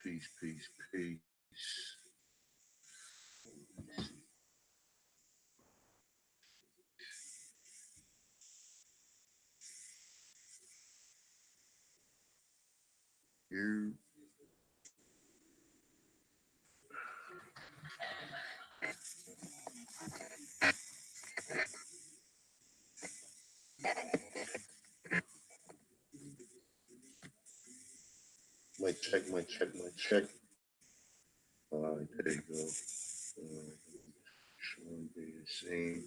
Peace, peace, peace. You might check, might check. All right, there you go. Showing being seen.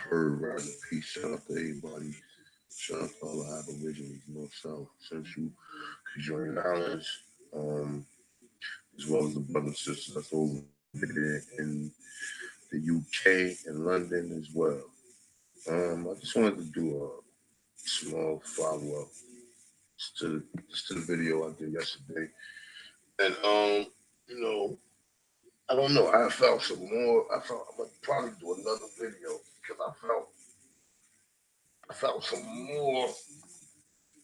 Heard right. Peace. Shout out to everybody. Shout out to all the Aborigines, North, South, Central, Conjoined Islands, um, as well as the brothers and sisters that's over there in the UK and London as well. I just wanted to do a small follow up to the video I did yesterday, and you know, I don't know. I felt some more. I felt I'm gonna probably do another video because I felt some more.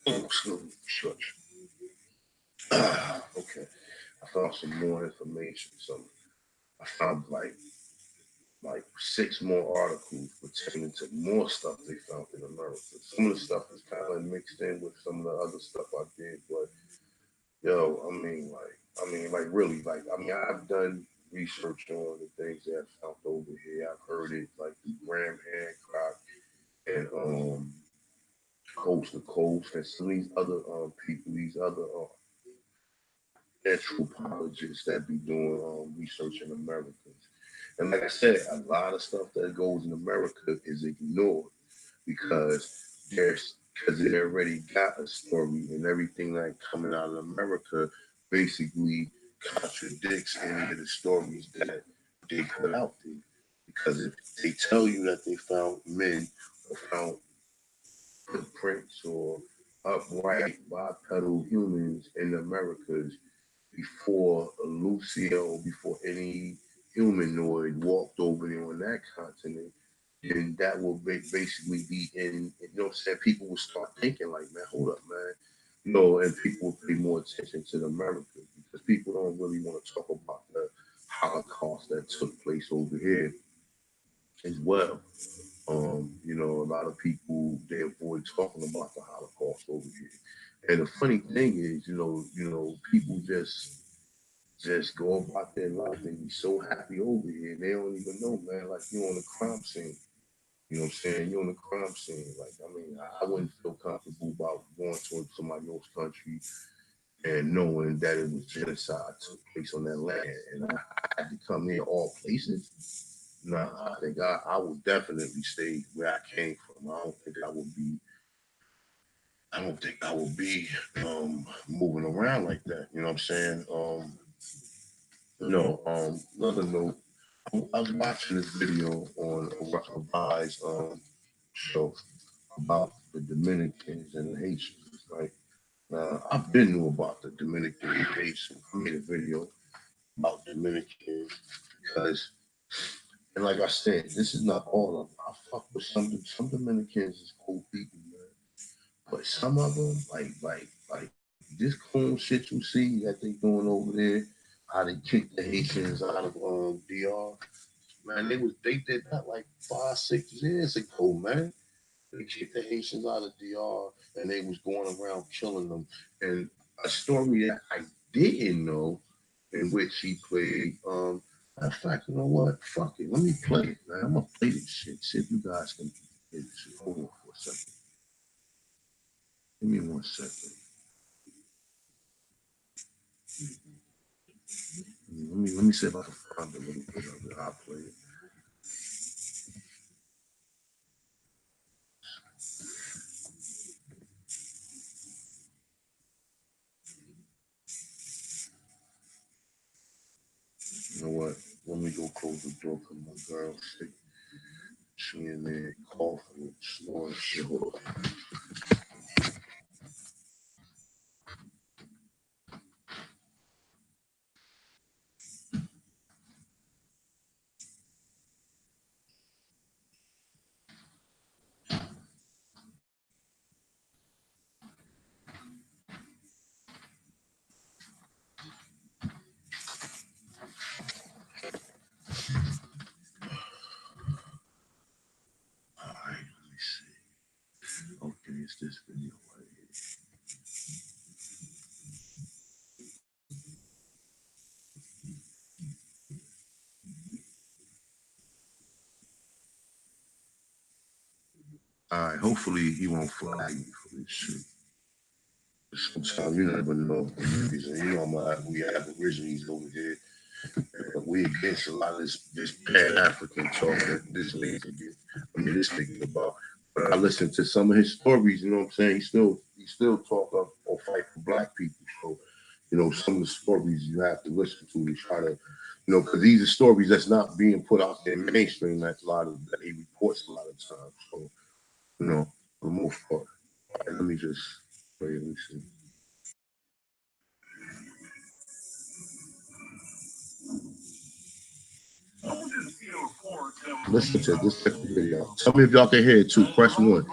Excuse me, shush. Okay, I found some more information. I found like six more articles pertaining to more stuff they found in America. Some of the stuff is kind of mixed in with some of the other stuff I did, but yo, like really, like I mean, I've done research on the things that I found over here. I've heard it like the Graham Hancock and Coast to Coast and some of these other people, these other anthropologists that be doing research in America. And like I said, a lot of stuff that goes in America is ignored because because they already got a story and everything like coming out of America basically contradicts any of the stories that they put out there. Because if they tell you that they found men or found footprints or upright bipedal humans in the Americas before Lucia or before any humanoid walked over there on that continent, then that will basically be in, you know what I'm saying? People will start thinking like, man, hold up, man. You know, and people will pay more attention to the Americas because people don't really want to talk about the Holocaust that took place over here as well. You know, a lot of people they avoid talking about the Holocaust over here. And the funny thing is, people just go about their life and be so happy over here. They don't even know, man. Like you're on the crime scene. You know what I'm saying? You're on the crime scene. Like, I mean, I wouldn't feel comfortable about going to somebody else's country and knowing that it was genocide took place on that land. And I had to come here all places. Nah, I think I would definitely stay where I came from. I don't think I would be moving around like that. You know what I'm saying? Another note, I was watching this video on a Rise show about the Dominicans and the Haitians. Right now, I've been knew about the Dominican and Haitians. I made a video about Dominicans because, and like I said, this is not all of them. I fuck with some Dominicans is cool people, man. But some of them, like this cool shit you see that they doing over there, how they kicked the Haitians out of DR. Man, they did that like 5, 6 years ago, man. They kicked the Haitians out of DR and they was going around killing them. And a story that I didn't know in which he played, in fact, you know what? Fuck it. Let me play it, man. I'm gonna play this shit. See if you guys can hear this shit. Hold on for a second. Give me 1 second. Let me see if I can find a little bit of it. I'll play it. You know what? Let me go close the door because my girl sick. She in there coughing, snoring shit. Hold on. this video right here. All right, hopefully he won't flag me for this shit. Sometimes you never know. You know, we have Aborigines over here. We against a lot of this Pan African talk that this nigga about. But I listen to some of his stories. You know what I'm saying? He still talk up or fight for black people. So you know, some of the stories you have to listen to try to, you know, because these are stories that's not being put out there mainstream. That's a lot of that he reports a lot of times. So you know, for the most part. Right, let me just wait. Let me see. Listen to this video. Tell me if y'all can hear it too. Press one.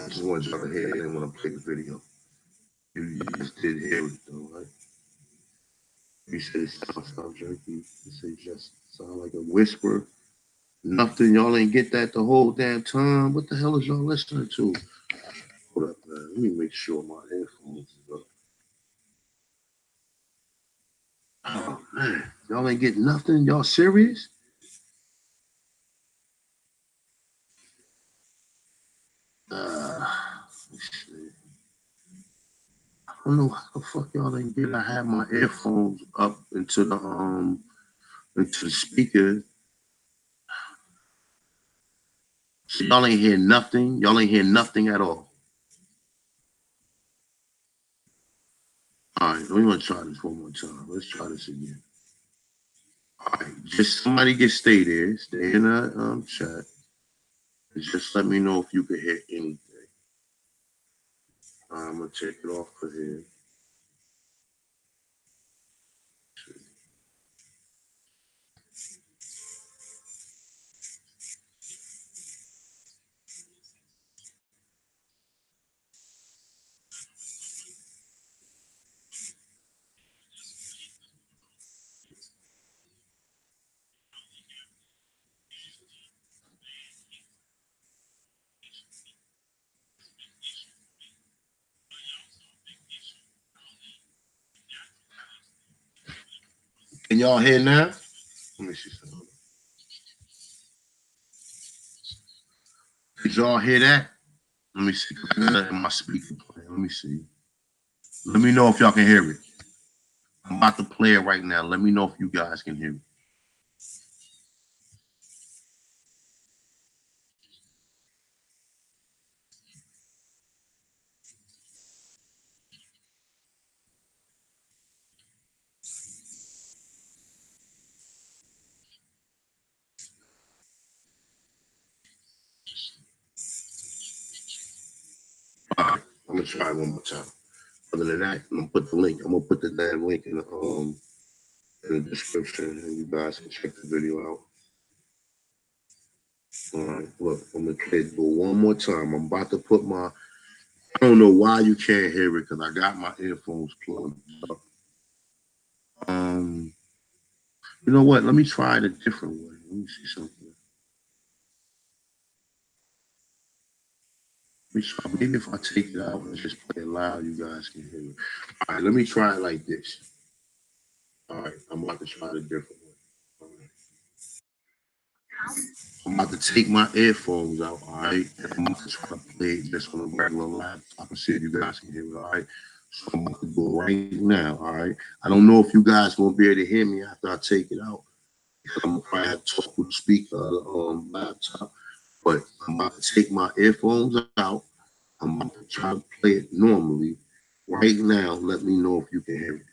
I just wanted y'all to hear it. I didn't want to play the video. You just did hear it though, right? You said it sound jerky. You say just sound like a whisper. Nothing. Y'all ain't get that the whole damn time. What the hell is y'all listening to? Hold up, man. Let me make sure my headphones is up. Oh man, y'all ain't getting nothing. Y'all serious? Let's see. I don't know how the fuck y'all ain't get. I had my earphones up into the speaker. So y'all ain't hear nothing. Y'all ain't hear nothing at all. All right, we want to try this one more time. Let's try this again. All right, just somebody get stay there. Stay in the chat. Just let me know if you can hear anything. I'm gonna take it off for here. Can y'all hear now? Let me see something. Did y'all hear that? Let me see. I got that in my speaker playing. Let me see. Let me know if y'all can hear it. I'm about to play it right now. Let me know if you guys can hear it. All right, I'm gonna try it one more time. Other than that, I'm gonna put the link. I'm gonna put the damn link in the description, and you guys can check the video out. All right, look, I'm gonna play it one more time. I'm about to put my. I don't know why you can't hear it because I got my earphones plugged up. You know what? Let me try it a different way. Let me see something. Let me try. Maybe if I take it out and just play it loud, you guys can hear it. All right, let me try it like this. All right, I'm about to try it a different way. All right. I'm about to take my earphones out, all right? And I'm about to try to play it just on a regular laptop and see if you guys can hear it, all right? So I'm about to go right now, all right? I don't know if you guys will be able to hear me after I take it out. Because I'm going to probably have to talk with the speaker on the laptop. But I'm about to take my earphones out. I'm about to try to play it normally. Right now, let me know if you can hear it.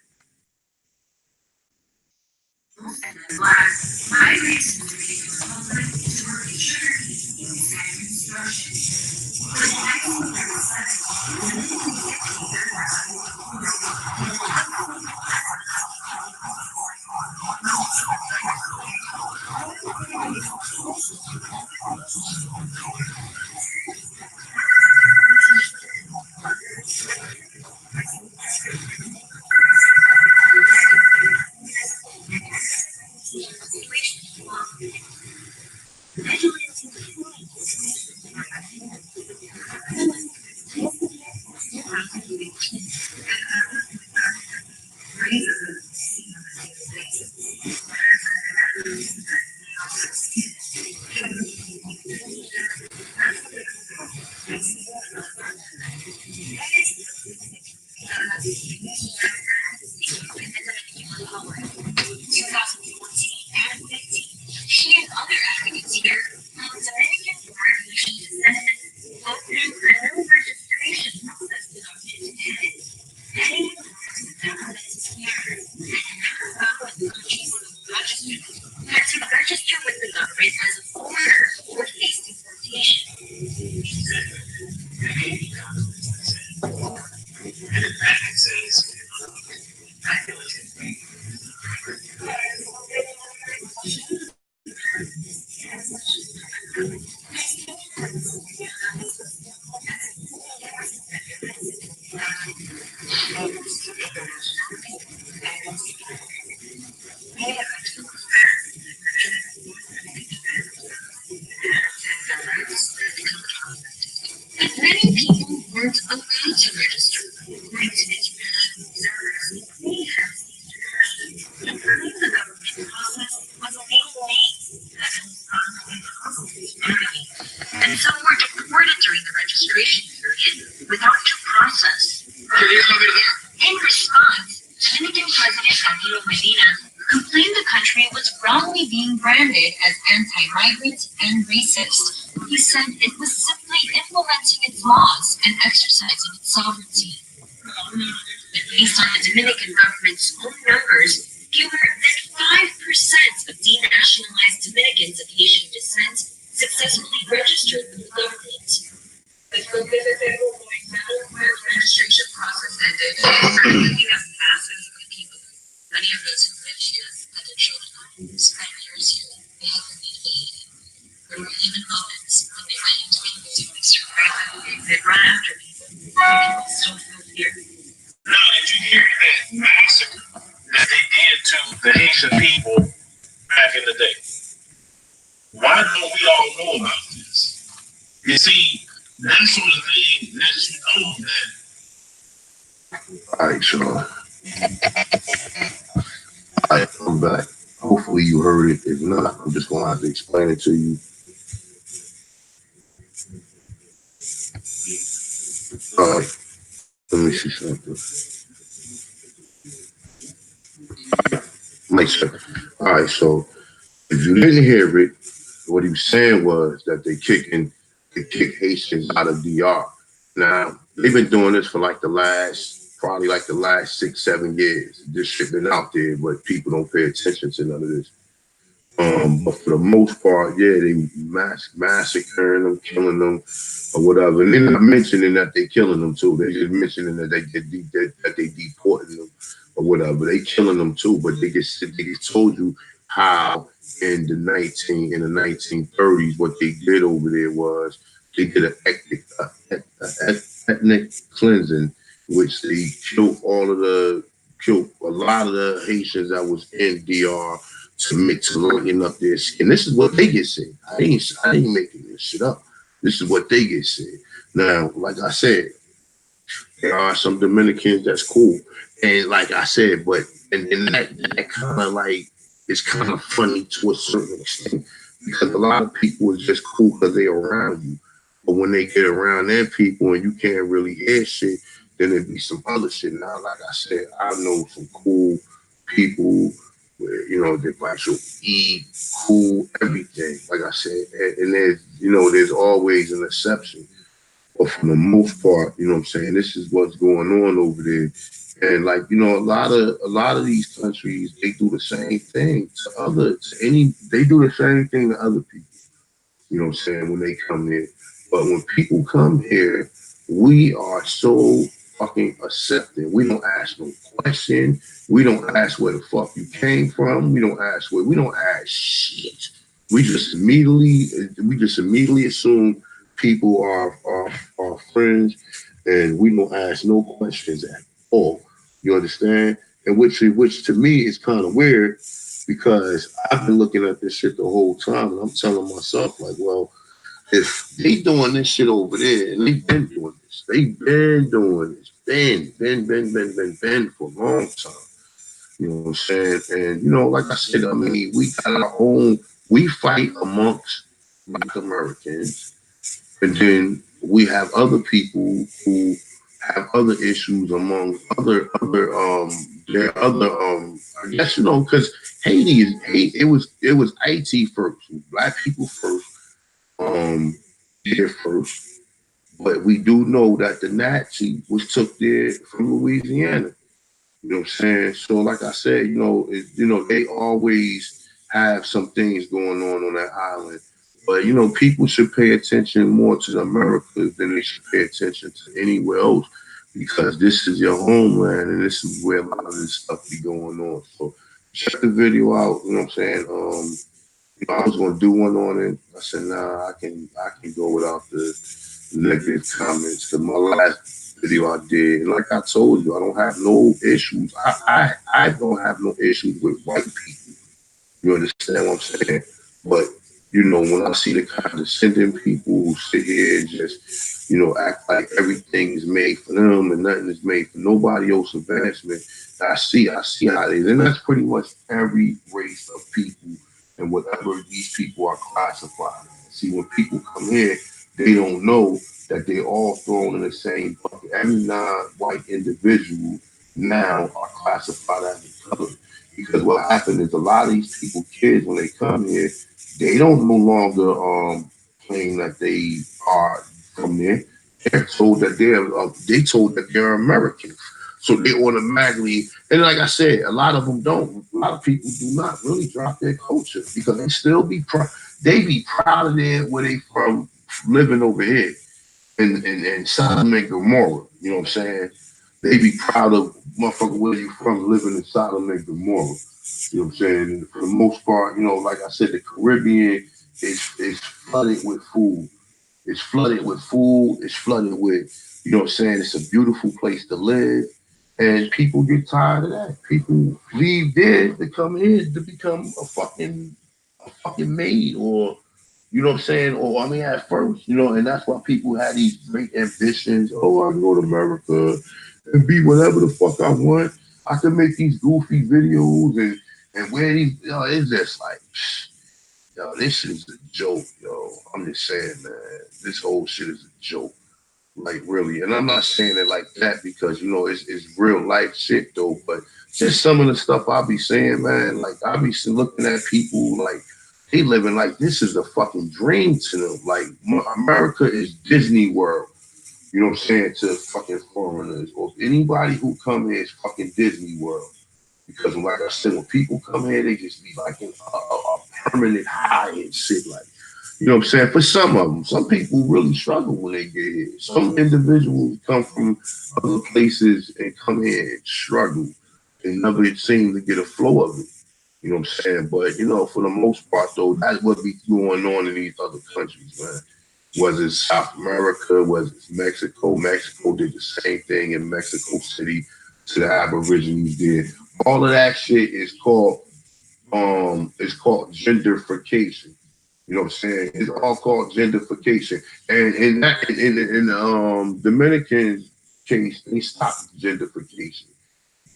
Medina, complained the country was wrongly being branded as anti-migrant and racist. He said it was simply implementing its laws and exercising its sovereignty. But based on the Dominican government's own numbers, fewer than 5% of denationalized Dominicans of Haitian descent successfully registered with the government. The registration process ended, started picking up masses of people. Many of those who lived here and their children spent years here. They had been mutilated. There were even moments when they went into a Mr. Franklin, they'd run after people. People still feel fear. Now, did you hear that massacre that they did to the Haitian people back in the day? Why don't we all know about this? You see, that sort of thing lets you know that. All right, Sean. All right, I'm back. Hopefully you heard it. If not, I'm just going to have to explain it to you. All right, let me see something. Make sure. All right, so if you didn't hear it, what he was saying was that they kick Haitians out of DR. Now they've been doing this for like probably like the last 6, 7 years. This shit been out there, but people don't pay attention to none of this. But for the most part, yeah, they massacring them, killing them, or whatever. And they're not mentioning that they killing them too. They're just mentioning that they deporting them or whatever. They killing them too, but they just told you how in the 1930s what they did over there was they did an ethnic cleansing, which they killed a lot of the Haitians that was in DR to lighten up their skin. This is what they get said. I ain't making this shit up. This is what they get said. Now, like I said, there are some Dominicans that's cool, and like I said, but and that kind of like it's kind of funny to a certain extent because a lot of people is just cool because they're around you, but when they get around their people and you can't really hear shit, then it be some other shit. Now, like I said, I know some cool people where they like you eat, cool, everything. Like I said, and there's always an exception. But for the most part, you know what I'm saying, this is what's going on over there. And like, a lot of these countries, they do the same thing they do the same thing to other people. You know what I'm saying, when they come here. But when people come here, we are so fucking accepting. We don't ask no question. We don't ask where the fuck you came from. We don't ask shit. We just immediately assume people are friends, and we don't ask no questions at all. You understand? And which to me is kind of weird because I've been looking at this shit the whole time, and I'm telling myself like, well, if they doing this shit over there, and they've been doing this, they've been doing this, been for a long time. You know what I'm saying? And like I said, I mean, we got our own. We fight amongst Black Americans, and then we have other people who have other issues among their other I guess because it was IT first, Black people first, there first. But we do know that the Nazi was took there from Louisiana. You know what I'm saying? So, like I said, they always have some things going on that island. But people should pay attention more to the Americas than they should pay attention to anywhere else because this is your homeland and this is where a lot of this stuff be going on. So, check the video out. You know what I'm saying? I was gonna do one on it. I said, nah, I can go without the negative comments. Cause my last video I did, and like I told you, I don't have no issues. I don't have no issues with white people. You understand what I'm saying? But when I see the condescending people who sit here and just act like everything is made for them and nothing is made for nobody else's advancement, I see how it is, and that's pretty much every race of people and whatever these people are classified. See, when people come here, they don't know that they're all thrown in the same bucket. Every non-white individual now are classified as the color. Because what happened is a lot of these people, kids, when they come here, they don't no longer claim that they are from there. They're told that they told that they're American. So they automatically, and like I said, a lot of them don't. A lot of people do not really drop their culture because they still they be proud of where they from living over here in Sodom and Gomorrah. You know what I'm saying? They be proud of motherfucker where you from living in Sodom and Gomorrah. You know what I'm saying? And for the most part, like I said, the Caribbean is flooded with food. It's flooded with food. It's flooded with, what I'm saying? It's a beautiful place to live. And people get tired of that. People leave there to come here to become a fucking maid or what I'm saying? Or I mean at first, and that's why people had these great ambitions. Oh, I can go to America and be whatever the fuck I want. I can make these goofy videos and wear these, it's just like, this shit is a joke, yo. I'm just saying, man, this whole shit is a joke. Like really, and I'm not saying it like that because it's real life shit though. But just some of the stuff I be saying, man, like I be looking at people like they living like this is a fucking dream to them. Like America is Disney World. You know what I'm saying to fucking foreigners or anybody who come here is fucking Disney World. Because like I said, when people come here, they just be like in a permanent high and shit. Like, you know what I'm saying? For some of them, some people really struggle when they get here. Some individuals come from other places and come here and struggle and never seem to get a flow of it. You know what I'm saying? But, for the most part, though, that's what be going on in these other countries, man. Was it South America? Was it Mexico? Mexico did the same thing in Mexico City to the Aborigines did. All of that shit is called gentrification. You know what I'm saying? It's all called gentrification. And in the Dominican case, they stopped gentrification.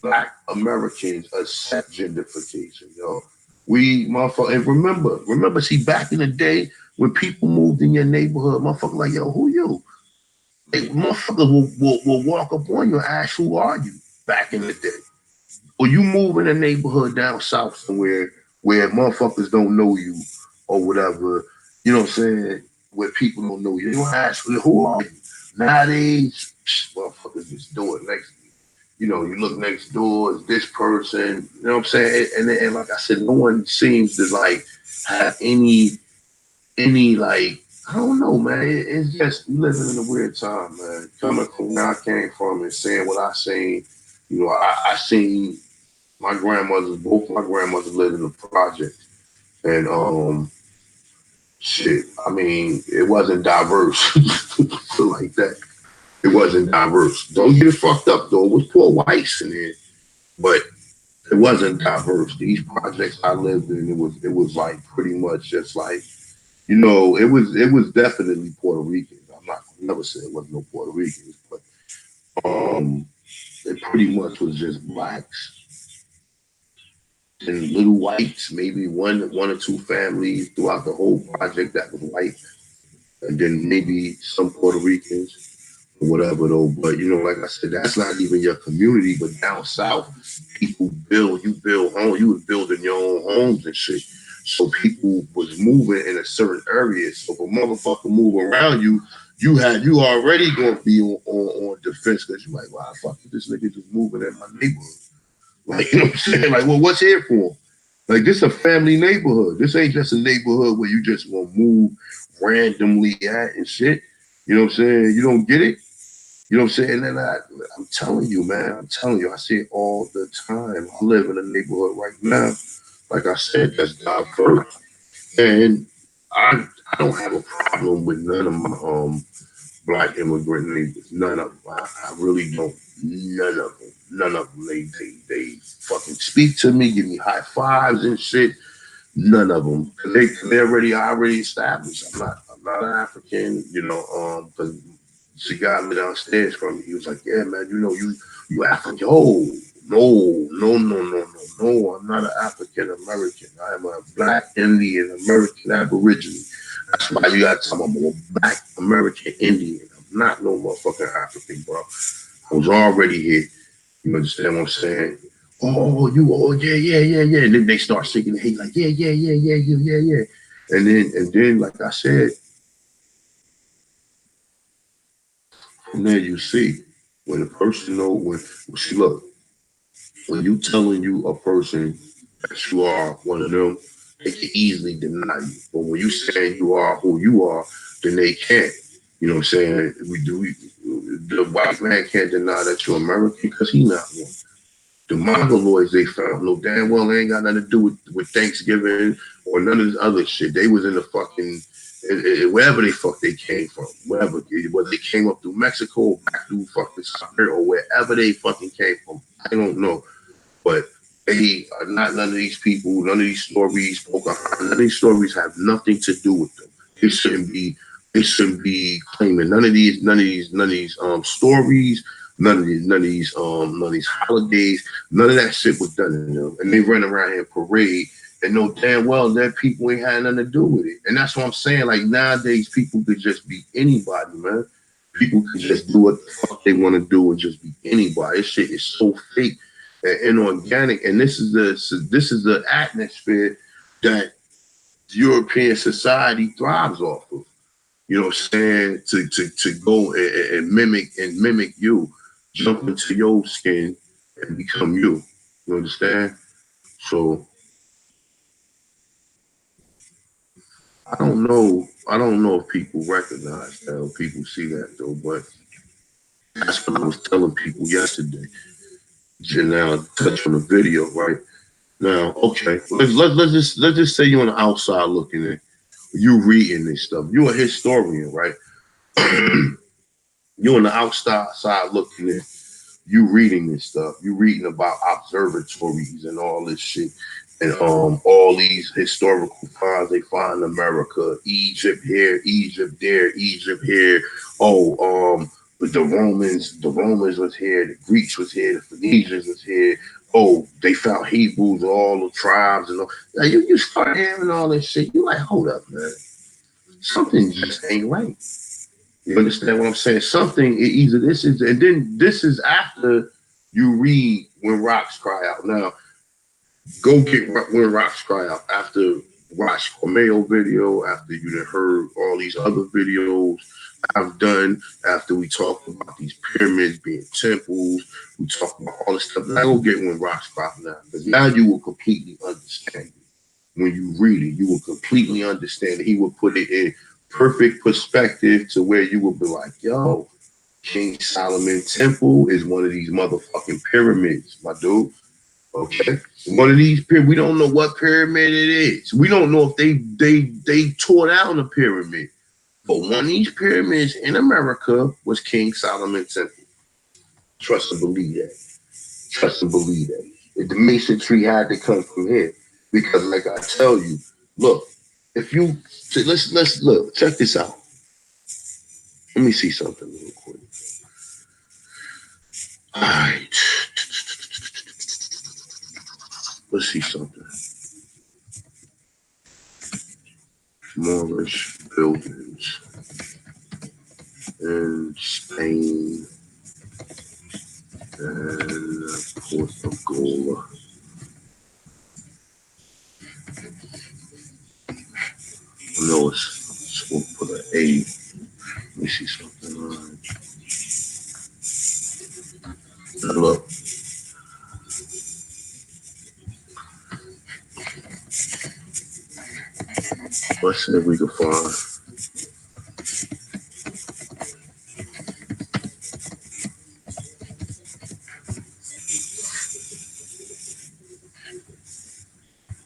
Black Americans accept gentrification, yo. We motherfucker and remember, see back in the day when people moved in your neighborhood, motherfucker like, yo, who you? Like, motherfucker will walk up on you and ask, who are you? Back in the day. Or you move in a neighborhood down south somewhere where motherfuckers don't know you or whatever, you know what I'm saying? Where people don't know you. They don't ask, who are you? Nowadays, motherfuckers just do it next. You look next door, it's this person, you know what I'm saying? And like I said, no one seems to like have any like, I don't know, man. It's just we living in a weird time, man. Coming from where I came from and saying what I seen, I seen both my grandmothers lived in the project. And shit, I mean, it wasn't diverse. Like that. It wasn't diverse. Don't get it fucked up though. It was poor whites in there, but it wasn't diverse. These projects I lived in, it was like pretty much just like, it was definitely Puerto Ricans. I'm not gonna never say it wasn't no Puerto Ricans, but it pretty much was just blacks and little whites, maybe one or two families throughout the whole project that was white, and then maybe some Puerto Ricans or whatever though. But like I said, that's not even your community. But down south, people you build homes, you was building your own homes and shit. So people was moving in a certain area. So if a motherfucker move around you, you already gonna be on defense because you're like, wow, fuck this nigga just moving in my neighborhood. Like, you know what I'm saying? Like, well, what's here for? Like, this a family neighborhood. This ain't just a neighborhood where you just gonna move randomly at and shit. You know what I'm saying? You don't get it? You know what I'm saying? And I'm telling you, man, I see it all the time. I live in a neighborhood right now, like I said, that's diverse. And I don't have a problem with none of my black immigrant neighbors. None of them. I really don't. None of them. None of them. They fucking speak to me, give me high fives and shit. None of them. Cause they already established. I'm not an African, because the guy lived downstairs from me. He was like, yeah, man, you African. Oh, no. I'm not an African American. I am a black Indian American Aborigine. That's why you got to tell me I'm a black American Indian. I'm not no motherfucking African, bro. I was already here. You understand what I'm saying? Oh, yeah. And then they start shaking their head like, yeah. And then, like I said, and then you see when a person know when see look, when you telling you a person that you are one of them, they can easily deny you. But when you saying you are who you are, then they can't. You know what I'm saying? The white man can't deny that you're American because he not one. The Mongoloids they found no damn well they ain't got nothing to do with Thanksgiving or none of this other shit. They was in the fucking wherever they fuck they came from, wherever whether they came up through Mexico or back through fucking Siberia or wherever they fucking came from. I don't know, but they are not none of these people. None of these stories, Pocahontas, none of these stories have nothing to do with them. They shouldn't be. They shouldn't be claiming none of these stories, none of these holidays. None of that shit was done in them, and they run around here parade and know damn well that people ain't had nothing to do with it. And that's what I'm saying. Like nowadays, people could just be anybody, man. People could just do what the fuck they want to do and just be anybody. This shit is so fake and inorganic, and this is the atmosphere that European society thrives off of. You know what I'm saying? To go and mimic you, jump into your skin and become you. You understand? So I don't know if people recognize that or people see that though, but that's what I was telling people yesterday. Now touch on the video, right? Now, okay, let's just say you're on the outside looking in, you reading this stuff. You're a historian, right? You're on the outside looking in, you reading this stuff. You reading about observatories and all this shit, and all these historical finds they find in America, Egypt here, Egypt there, Egypt here. Oh, but the Romans was here, the Greeks was here, the Phoenicians was here. Oh, they found Hebrews, all the tribes and all. Now you start hearing all this shit. You like, hold up, man. Something just ain't right. You understand what I'm saying? Something either this is, and then this is after you read When Rocks Cry Out. Now, go get When Rocks Cry Out after watch Cormeo video, after you done heard all these other videos I've done, after we talked about these pyramids being temples, we talked about all this stuff. Now go get When Rocks Cry Out now, because now you will completely understand it. When you read it, you will completely understand it. He will put it in perfect perspective to where you will be like, yo, King Solomon Temple is one of these motherfucking pyramids, my dude. Okay, one of these pyramids. We don't know what pyramid it is. We don't know if they tore down the pyramid. But one of these pyramids in America was King Solomon Temple. Trust and believe that. Trust and believe that. The Mason tree had to come from here because, like I tell you, look, if you let's look, check this out. Let me see something real quick. All right, let's see something. Moorish buildings in Spain and Portugal. No, it's we'll put an A. Let me see something. All right. Now look, let's see if we can find.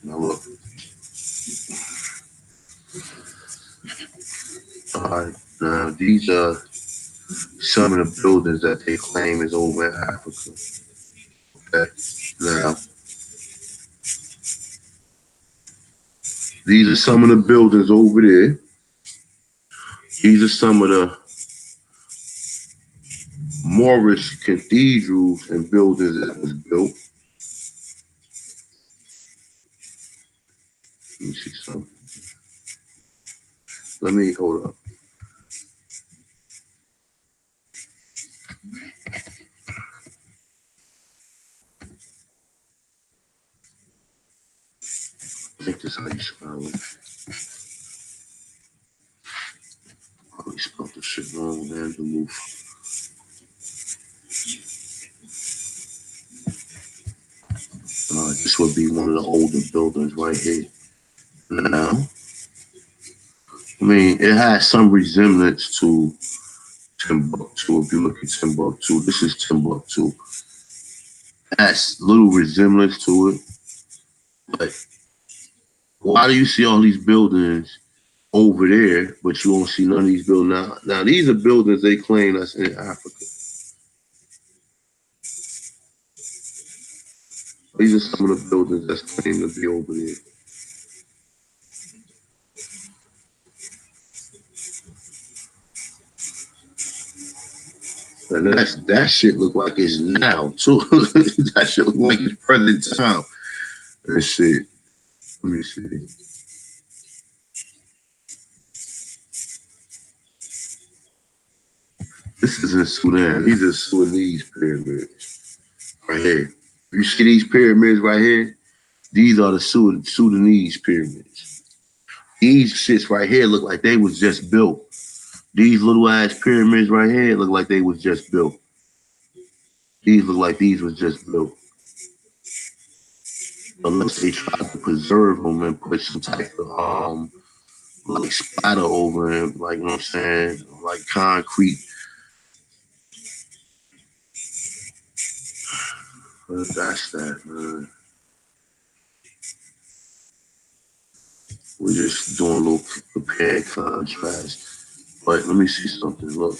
Now look. All right. Now these are some of the buildings that they claim is over in Africa. Okay. Now these are some of the buildings over there. These are some of the Moorish cathedrals and buildings that was built. Let me see something. Let me hold up. think this is how you spell it. Probably spelled this shit wrong, man. The move. This would be one of the older buildings right here. Now, I mean, it has some resemblance to Timbuktu. If you look at Timbuktu, this is Timbuktu. It has little resemblance to it. But why do you see all these buildings over there, but you won't see none of these buildings now? Now, these are buildings they claim that's in Africa. These are some of the buildings that's claimed to be over there. And that shit look like it's now too. That shit look like it's present time. That shit. Let me see. This is in Sudan. These are Sudanese pyramids right here. You see these pyramids right here? These are the Sudanese pyramids. These shits right here look like they was just built. These little ass pyramids right here look like they was just built. These look like these was just built. Unless they tried to preserve them and put some type of like splatter over him, like, you know what I'm saying, like concrete. But that's that, man. We're just doing a little compare contrast. But let me see something. Look.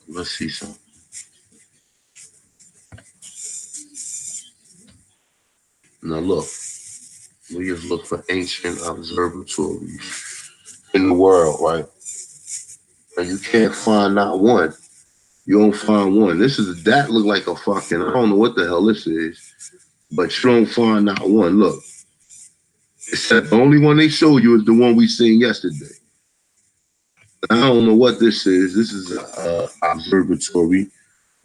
Let's see something. Now look, we just look for ancient observatories in the world, right? And you can't find not one. You don't find one. That look like a fucking, I don't know what the hell this is, but you don't find not one. Look, except the only one they show you is the one we seen yesterday. I don't know what this is. This is an observatory,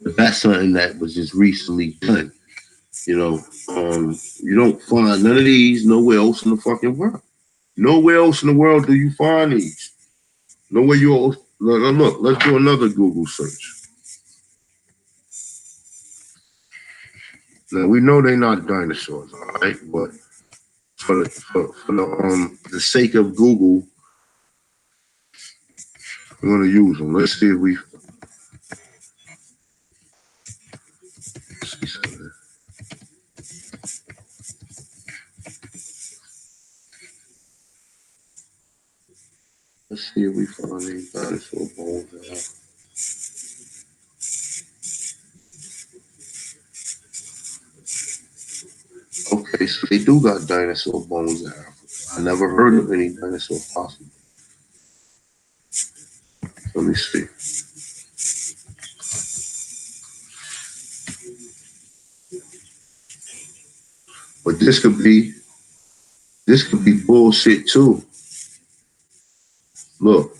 but that's something that was just recently done. You know, you don't find none of these nowhere else in the fucking world. Nowhere else in the world do you find these. Nowhere you else. Look, let's do another Google search. Now we know they're not dinosaurs, all right, but for the sake of Google, we're gonna use them. Let's see if we see something. Let's see if we find any dinosaur bones out. Okay, so they do got dinosaur bones in Africa. I never heard of any dinosaur fossils. Let me see. But this could be bullshit too. Look.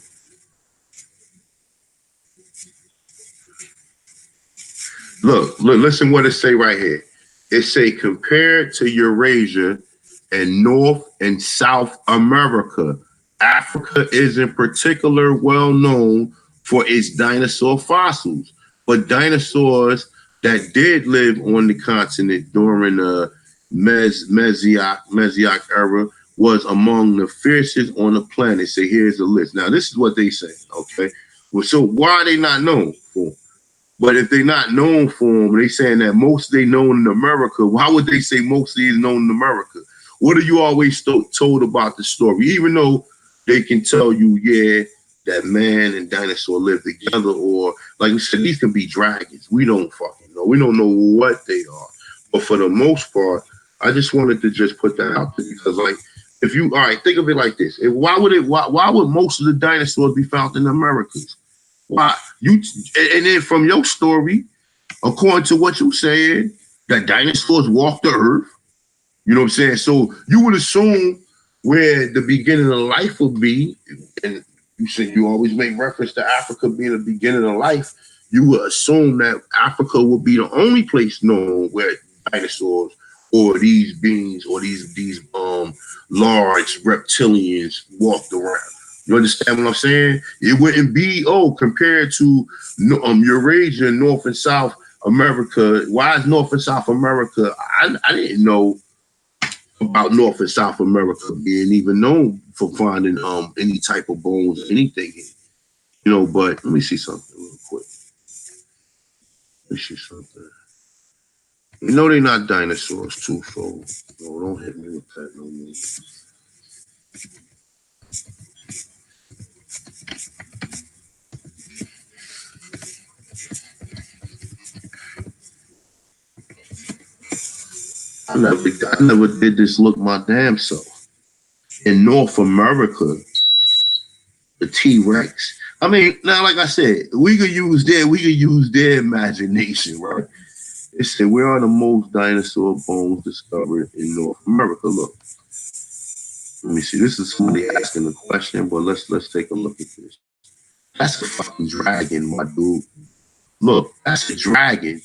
Look, listen what it say right here. It say compared to Eurasia and North and South America, Africa is in particular well known for its dinosaur fossils. But dinosaurs that did live on the continent during the Mesozoic era was among the fiercest on the planet. So here's a list. Now, this is what they say, okay? Well, so why are they not known for? But if they're not known for them, they saying that most they known in America, why would they say mostly is known in America? What are you always told about the story? Even though they can tell you, yeah, that man and dinosaur live together, or like we said, these can be dragons. We don't fucking know. We don't know what they are. But for the most part, I just wanted to just put that out there because, like, if you, all right, think of it like this. Why would most of the dinosaurs be found in the Americas? Why? And then from your story, according to what you said, that dinosaurs walked the earth. You know what I'm saying? So you would assume where the beginning of life would be, and you said you always make reference to Africa being the beginning of life. You would assume that Africa would be the only place known where dinosaurs or these beings or these large reptilians walked around. You understand what I'm saying? It wouldn't be compared to Eurasia, North and South America. Why is North and South America? I didn't know about North and South America being even known for finding any type of bones or anything. You know, but let me see something real quick. Let me see something. You know they're not dinosaurs too, so no, don't hit me with that no more. I never did this look my damn self. In North America, the T-Rex. I mean, now, like I said, we could use their imagination, right? It said, where are the most dinosaur bones discovered in North America? Look, let me see. This is somebody asking the question, but let's take a look at this. That's a fucking dragon, my dude. Look, that's a dragon.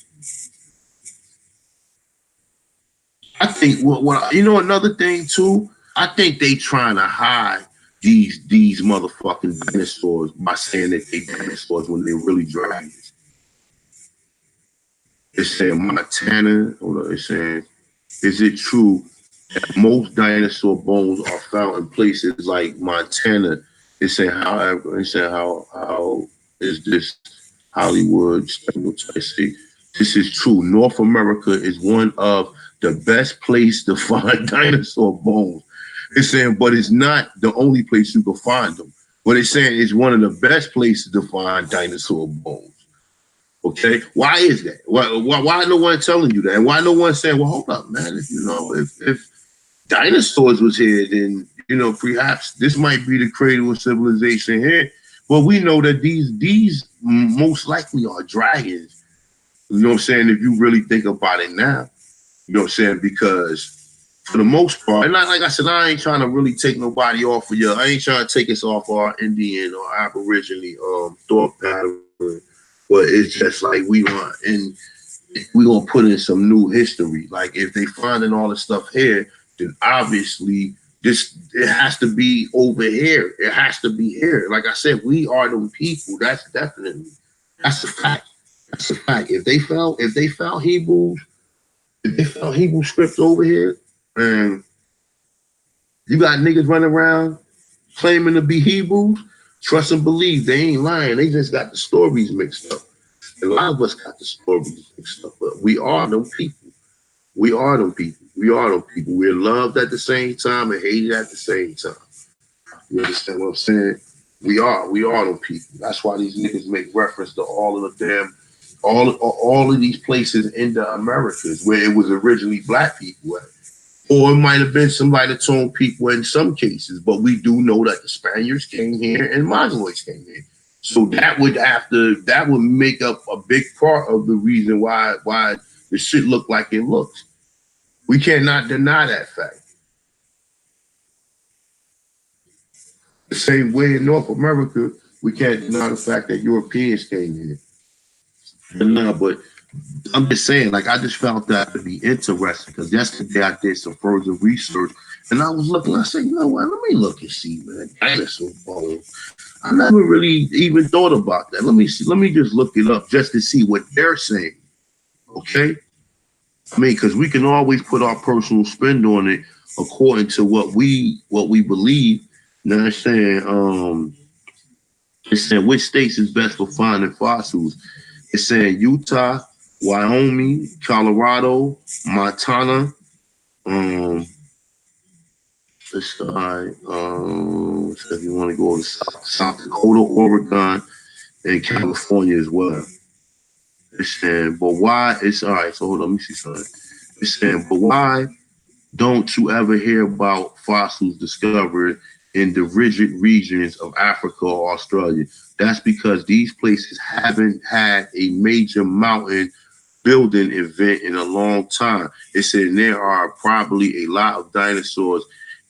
I think what you know another thing too. I think they trying to hide these motherfucking dinosaurs by saying that they dinosaurs when they're really dragons. It's saying Montana. Hold on, it's saying, is it true that most dinosaur bones are found in places like Montana? It's saying, however, it's saying how is this Hollywood stereotype? This is true. North America is one of the best place to find dinosaur bones. It's saying, but it's not the only place you can find them. But it's saying it's one of the best places to find dinosaur bones. Okay, why is that? Why no one telling you that? And why no one saying, well, hold up, man, if dinosaurs was here, then perhaps this might be the cradle of civilization here. But we know that these most likely are dragons. You know what I'm saying? If you really think about it now, you know what I'm saying? Because for the most part, and like I said, I ain't trying to really take nobody off of I ain't trying to take us off our Indian or Aboriginal thought pattern. But it's just like we gonna put in some new history. Like if they finding all this stuff here, then obviously it has to be over here. It has to be here. Like I said, we are them people. That's a fact. That's a fact. If they found Hebrew scripts over here, and you got niggas running around claiming to be Hebrews, trust and believe they ain't lying. They just got the stories mixed up. A lot of us got the stories mixed up, but we are them people. We are them people. We are them people. We're loved at the same time and hated at the same time. You understand what I'm saying? We are them people. That's why these niggas make reference to all of the damn, all of these places in the Americas where it was originally black people at. Or it might have been some lighter-toned people in some cases, but we do know that the Spaniards came here and Mongoloids came here. So that would make up a big part of the reason why the shit look like it looks. We cannot deny that fact. The same way in North America, we can't deny the fact that Europeans came here. But I'm just saying, like, I just found that to be interesting because yesterday I did some further research and I was looking, I said, you know what, let me look and see, man, dinosaur bones. I never really even thought about that. Let me just look it up just to see what they're saying. Okay? I mean, because we can always put our personal spin on it according to what we believe. You know what I'm saying? It's saying which states is best for finding fossils. It's saying Utah, Wyoming, Colorado, Montana, if you want to go to South Dakota, Oregon, and California as well. It's saying, but why? It's all right. So hold on, let me see something. It's saying, but why don't you ever hear about fossils discovered in the rigid regions of Africa or Australia? That's because these places haven't had a major mountain building event in a long time. It said there are probably a lot of dinosaurs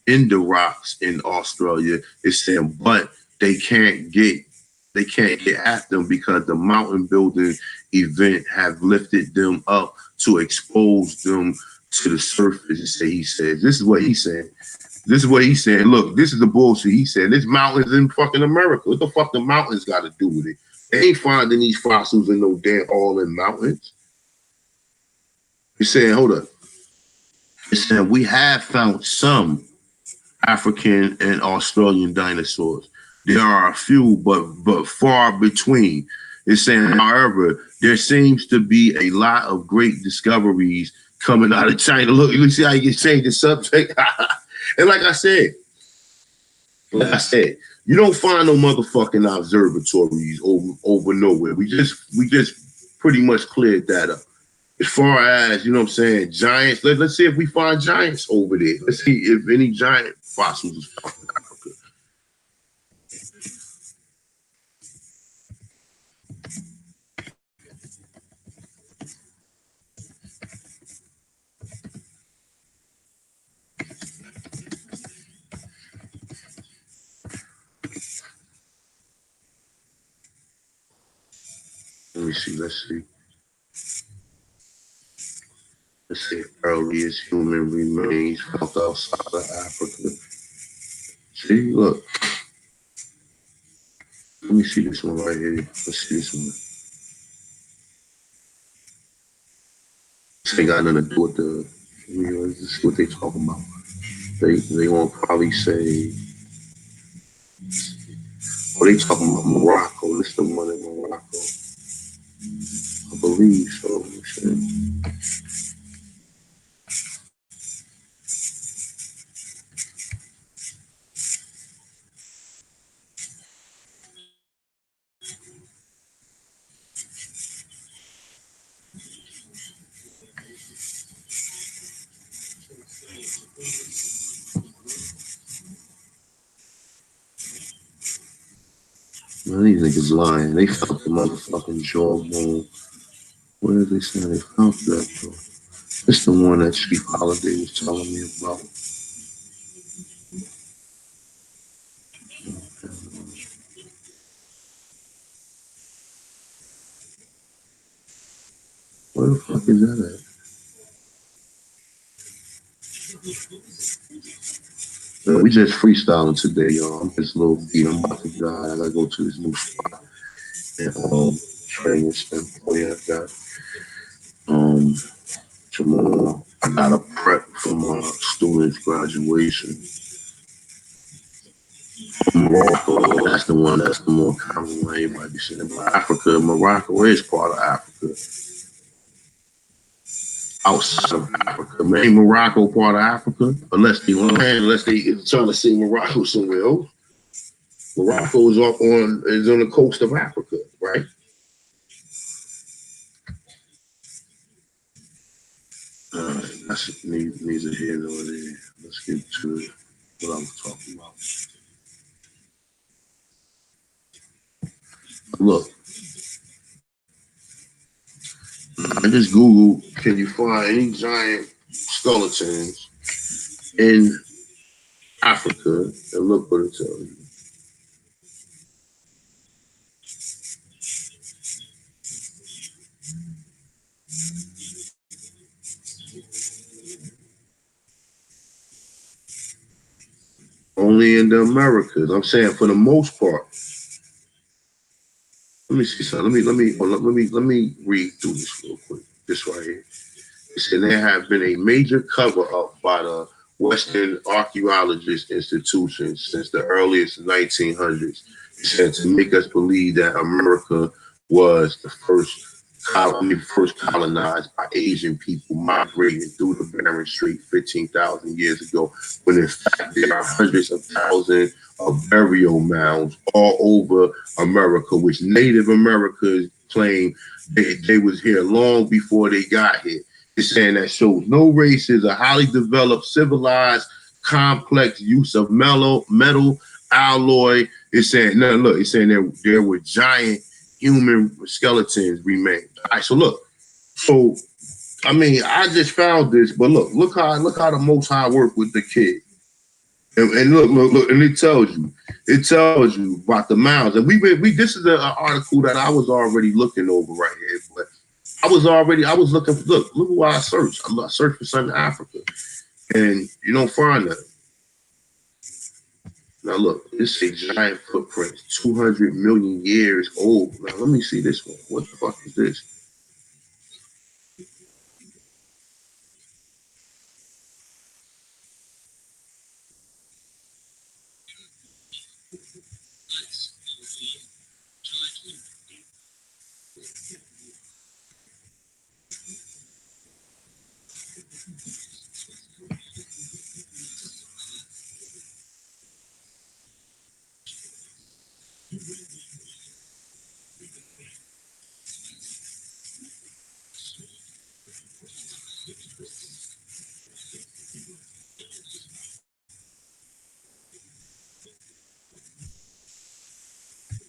in the rocks in Australia. It's saying, but they can't get at them because the mountain building event have lifted them up to expose them to the surface. He said, this is what he said. This is what he said. Look, this is the bullshit. He said, this mountain's in fucking America. What the fuck the mountains got to do with it? They ain't finding these fossils in no damn all in mountains. He's saying, hold up. He said, we have found some African and Australian dinosaurs. There are a few, but far between. It's saying, however, there seems to be a lot of great discoveries coming out of China. Look, you see how you can change the subject? And like I said, you don't find no motherfucking observatories over nowhere. We just pretty much cleared that up. As far as, you know what I'm saying, giants, let's see if we find giants over there. Let's see if any giant fossils is found in Africa. Let me see, let's see. Let's see, earliest human remains found outside of Africa. See, look. Let me see this one right here. Let's see this one. This ain't got nothing to do with the, you know, this is what they talking about. They won't probably say, oh, they talking about Morocco. This is the one in Morocco. I believe so. Man, these niggas lying. They found the motherfucking jawbone. Where did they say they found that, bro? It's the one that Chief Holiday was telling me about. Where the fuck is that at? Man, we just freestyling today, y'all. I'm just a little beat. I'm about to die. I gotta go to this new spot and train and spend play. I got tomorrow. I got a prep for my students' graduation. Morocco, that's the one. That's the more common one. Everybody be saying, but Africa, Morocco is part of Africa. Outside of Africa, man, ain't Morocco part of Africa? Unless they trying to say Morocco somewhere else. Morocco is on the coast of Africa, right? That's neither here nor there. Let's get to what I was talking about. Look, I just Googled, can you find any giant skeletons in Africa? And look what it tells you. Only in the Americas. I'm saying for the most part. Let me see something. Let me read through this real quick. This right here. It said there have been a major cover up by the Western Archaeologist Institution since the earliest 1900s. It said to make us believe that America was the first colonized by Asian people migrating through the Bering Strait 15,000 years ago, when in fact there are hundreds of thousands of burial mounds all over America, which Native Americans claim they was here long before they got here. It's saying that shows no races, a highly developed, civilized, complex use of metal, alloy. It's saying, no, look, it's saying there were giant human skeletons remain. All right, so look, So I mean, I just found this, but look how the Most High work with the kid. And look, and it tells you about the mounds. And we this is an article that I was already looking over right here, but I was looking for look what I searched. I searched for Southern Africa, and you don't find that. Now look, it's a giant footprint, 200 million years old. Now let me see this one. What the fuck is this?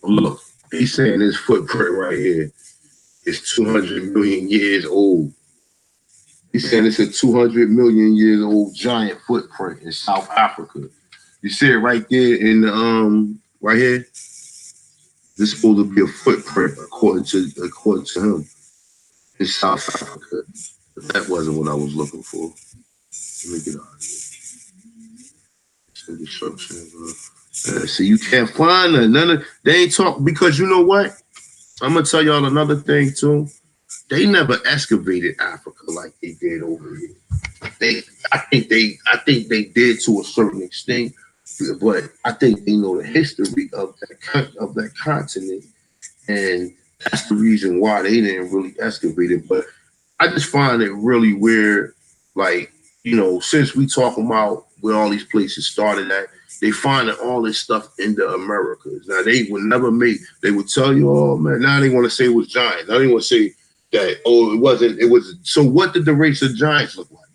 Look, he's saying this footprint right here is 200 million years old. He's saying it's a 200 million years old giant footprint in South Africa. You see it right there in the right here. This is supposed to be a footprint according to him in South Africa. But that wasn't what I was looking for. Let me get out of here. See, you can't find none of they ain't talk because you know what? I'm gonna tell y'all another thing too. They never excavated Africa like they did over here. I think they did to a certain extent, but I think they know the history of that continent, and that's the reason why they didn't really excavate it. But I just find it really weird, like since we talking about where all these places started at, they finding all this stuff in the Americas. Now they would never make. They would tell you, oh man, now they want to say it was giants. Now they want to say that it wasn't. It was. So what did the race of giants look like?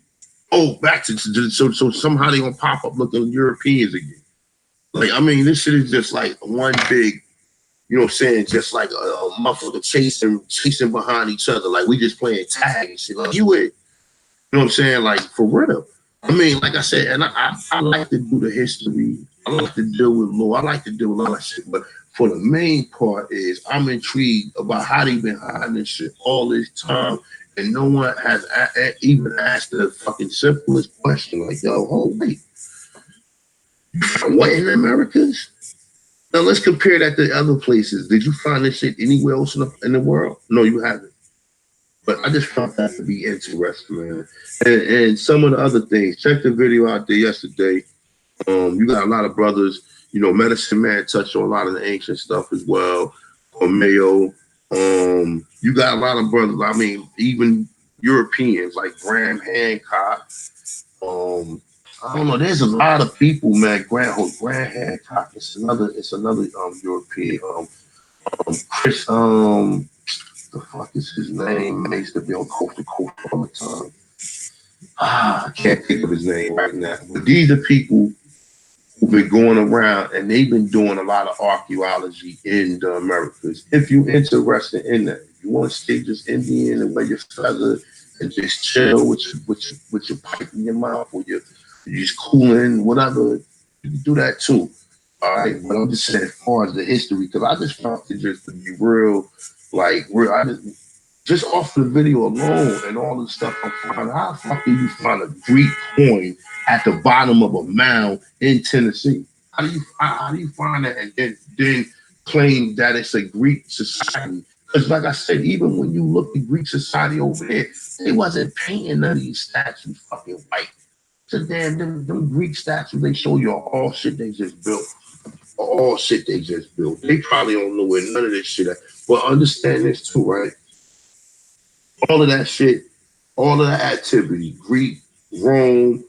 Oh, back to so somehow they gonna pop up looking Europeans again. Like I mean, this shit is just like one big, what I'm saying, just like a motherfucker chasing behind each other. Like we just playing tag and shit. Like you would, what I'm saying, like for real. I mean, like I said, and I like to do the history. I like to deal with law. I like to deal with all that shit. But for the main part is I'm intrigued about how they been hiding this shit all this time. And no one has even asked the fucking simplest question, like, yo, hold wait, what in the Americas? Now let's compare that to other places. Did you find this shit anywhere else in the world? No, you haven't. But I just found that to be interesting, man. And some of the other things. Check the video out there yesterday. You got a lot of brothers. Medicine Man touched on a lot of the ancient stuff as well. Or Mayo. You got a lot of brothers. I mean, even Europeans like Graham Hancock. I don't know. There's a lot of people, man. Graham Hancock. It's another European. Chris. The fuck is his name? He used to be on Coast to Coast all the time. I can't think of his name right now. But these are people who've been going around and they've been doing a lot of archaeology in the Americas. If you're interested in that, if you want to stay just Indian and wear your feather and just chill with your pipe in your mouth or you're just cooling, whatever, you can do that too. All right, but I'm just saying as far as the history, because I just found it just to be real, like real. I just off the video alone and all the stuff I'm finding, how the fuck do you find a Greek coin at the bottom of a mound in Tennessee? How do you find that and then claim that it's a Greek society? Because like I said, even when you look at Greek society over there, they wasn't painting none of these statues fucking white. So damn, them Greek statues, they show you all shit they just built. All shit they just built. They probably don't know where none of this shit at. But understand this too, right? All of that shit, all of that activity, Greek, Rome,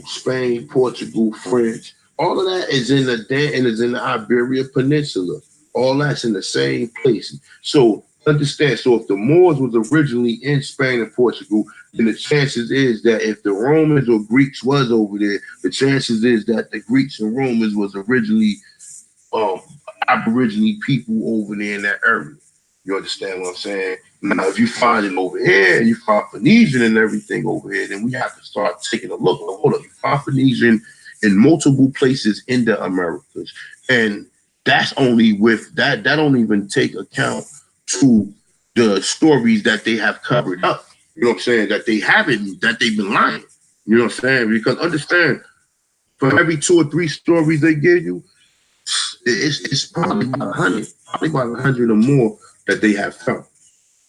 Spain, Portugal, French, all of that is in the Iberian Peninsula. All that's in the same place. So understand. So if the Moors was originally in Spain and Portugal, then the chances is that if the Romans or Greeks was over there, the chances is that the Greeks and Romans was originally Aboriginal people over there in that area. You understand what I'm saying? Now, if you find it over here, and you find Phoenician and everything over here, then we have to start taking a look. Well, hold up, you find Phoenician in multiple places in the Americas, and that's only with that. That don't even take account to the stories that they have covered up. You know what I'm saying? That they haven't, that they've been lying. You know what I'm saying? Because understand, for every 2 or 3 stories they give you, it's probably about 100, probably about 100 or more that they have found.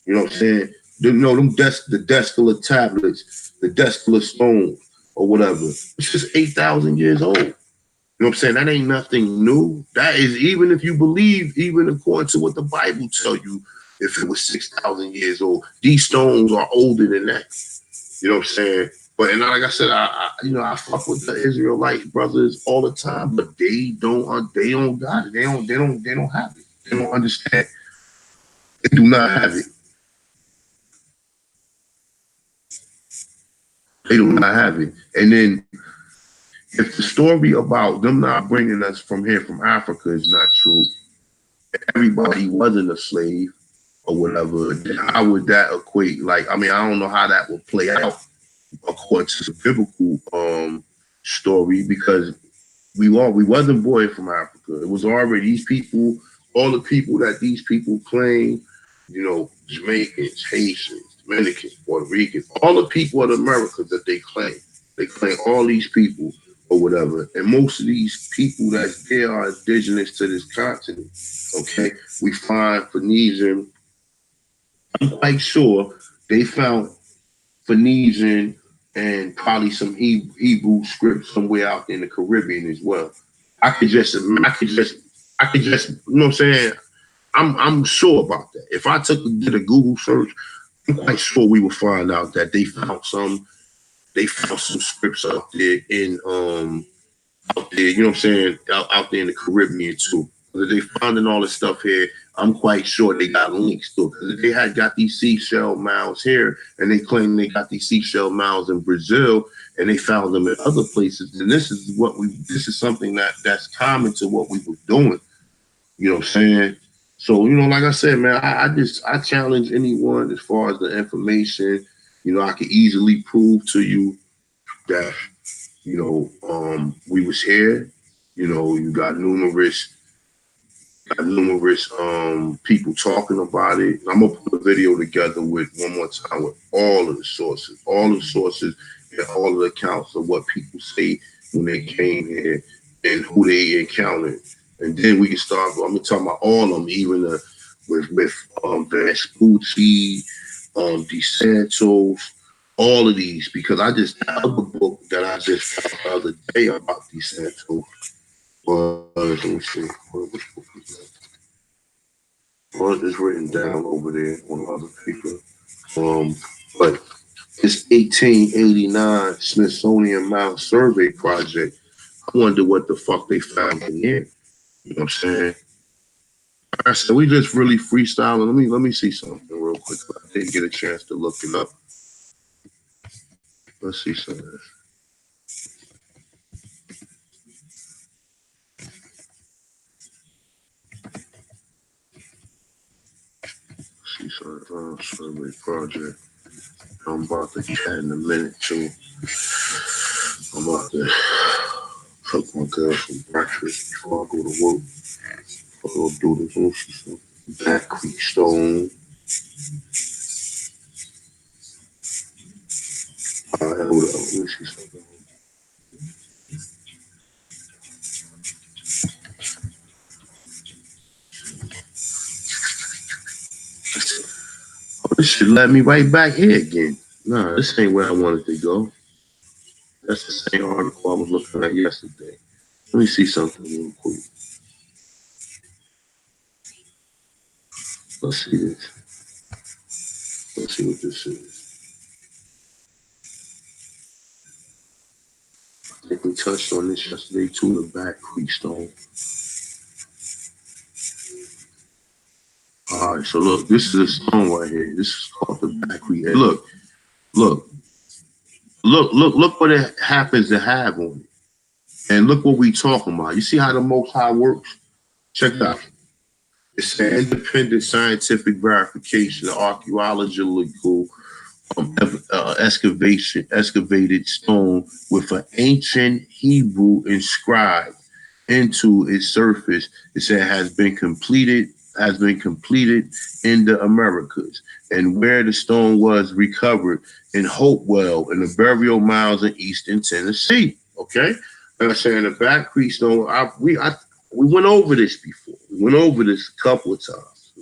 You know what I'm saying? You know, the Descula tablets, the Descula stones, or whatever. It's just 8,000 years old. You know what I'm saying? That ain't nothing new. That is, even if you believe, even according to what the Bible tell you, if it was 6,000 years old, these stones are older than that. You know what I'm saying? But and like I said, I fuck with the Israelite brothers all the time, but they don't got it. They don't have it. They don't understand. They do not have it. They do not have it. And then if the story about them not bringing us from here from Africa is not true, everybody wasn't a slave or whatever, then how would that equate? Like, I mean, I don't know how that would play out according to the biblical story, because we wasn't born from Africa. It was already these people, all the people that these people claim, you know, Jamaicans, Haitians, Dominicans, Puerto Ricans, all the people of America that they claim. They claim all these people or whatever. And most of these people that's there are indigenous to this continent. Okay. We find Phoenician, I'm quite sure they found Phoenician and probably some Hebrew script somewhere out in the Caribbean as well. I could just, you know what I'm saying? I'm sure about that. If I did a Google search, I'm quite sure we would find out that they found some scripts out there out there, you know what I'm saying, out there in the Caribbean too. If they finding all this stuff here, I'm quite sure they got links to it. Because if they had got these seashell mounds here, and they claim they got these seashell mounds in Brazil, and they found them in other places, then this is something that's common to what we were doing. You know what I'm saying? So, you know, like I said, man, I challenge anyone as far as the information. You know, I can easily prove to you that, you know, we was here. You know, you got numerous people talking about it. I'm gonna put a video together with one more time with all of the sources, and all of the accounts of what people say when they came here and who they encountered, and then we can start. I'm gonna talk about all of them, even with Vespucci, DeSantos, all of these, because I just have a book that I just found the other day about DeSantos. Let me see, which book is that? Well, it's written down over there on other paper. But it's 1889 Smithsonian Mound Survey Project. I wonder what the fuck they found in here. You know what I'm saying? I said we just really freestyling. Let me see something real quick. I didn't get a chance to look it up. Let's see something. See something. Survey Project. I'm about to chat in a minute too. I'm about to cook my girl some breakfast before I go to work. I'll do this. Let me see something. Black Creek Stone. Hold up. Let me see something. Oh, this should let me right back here again. Nah, this ain't where I wanted to go. That's the same article I was looking at yesterday. Let me see something real quick. Let's see this. Let's see what this is. I think we touched on this yesterday too, the Black Creek Stone. All right, so look, this is a stone right here. This is called the Black Creek. Hey, look what it happens to have on it. And look what we talking about. You see how the Most High works? Check it out. It's an independent scientific verification of archaeological excavated stone with an ancient Hebrew inscribed into its surface. It said has been completed in the Americas, and where the stone was recovered in Hopewell in the burial mounds in eastern Tennessee. Okay, like I said, the Back Creek stone. We went over this before. We went over this a couple of times.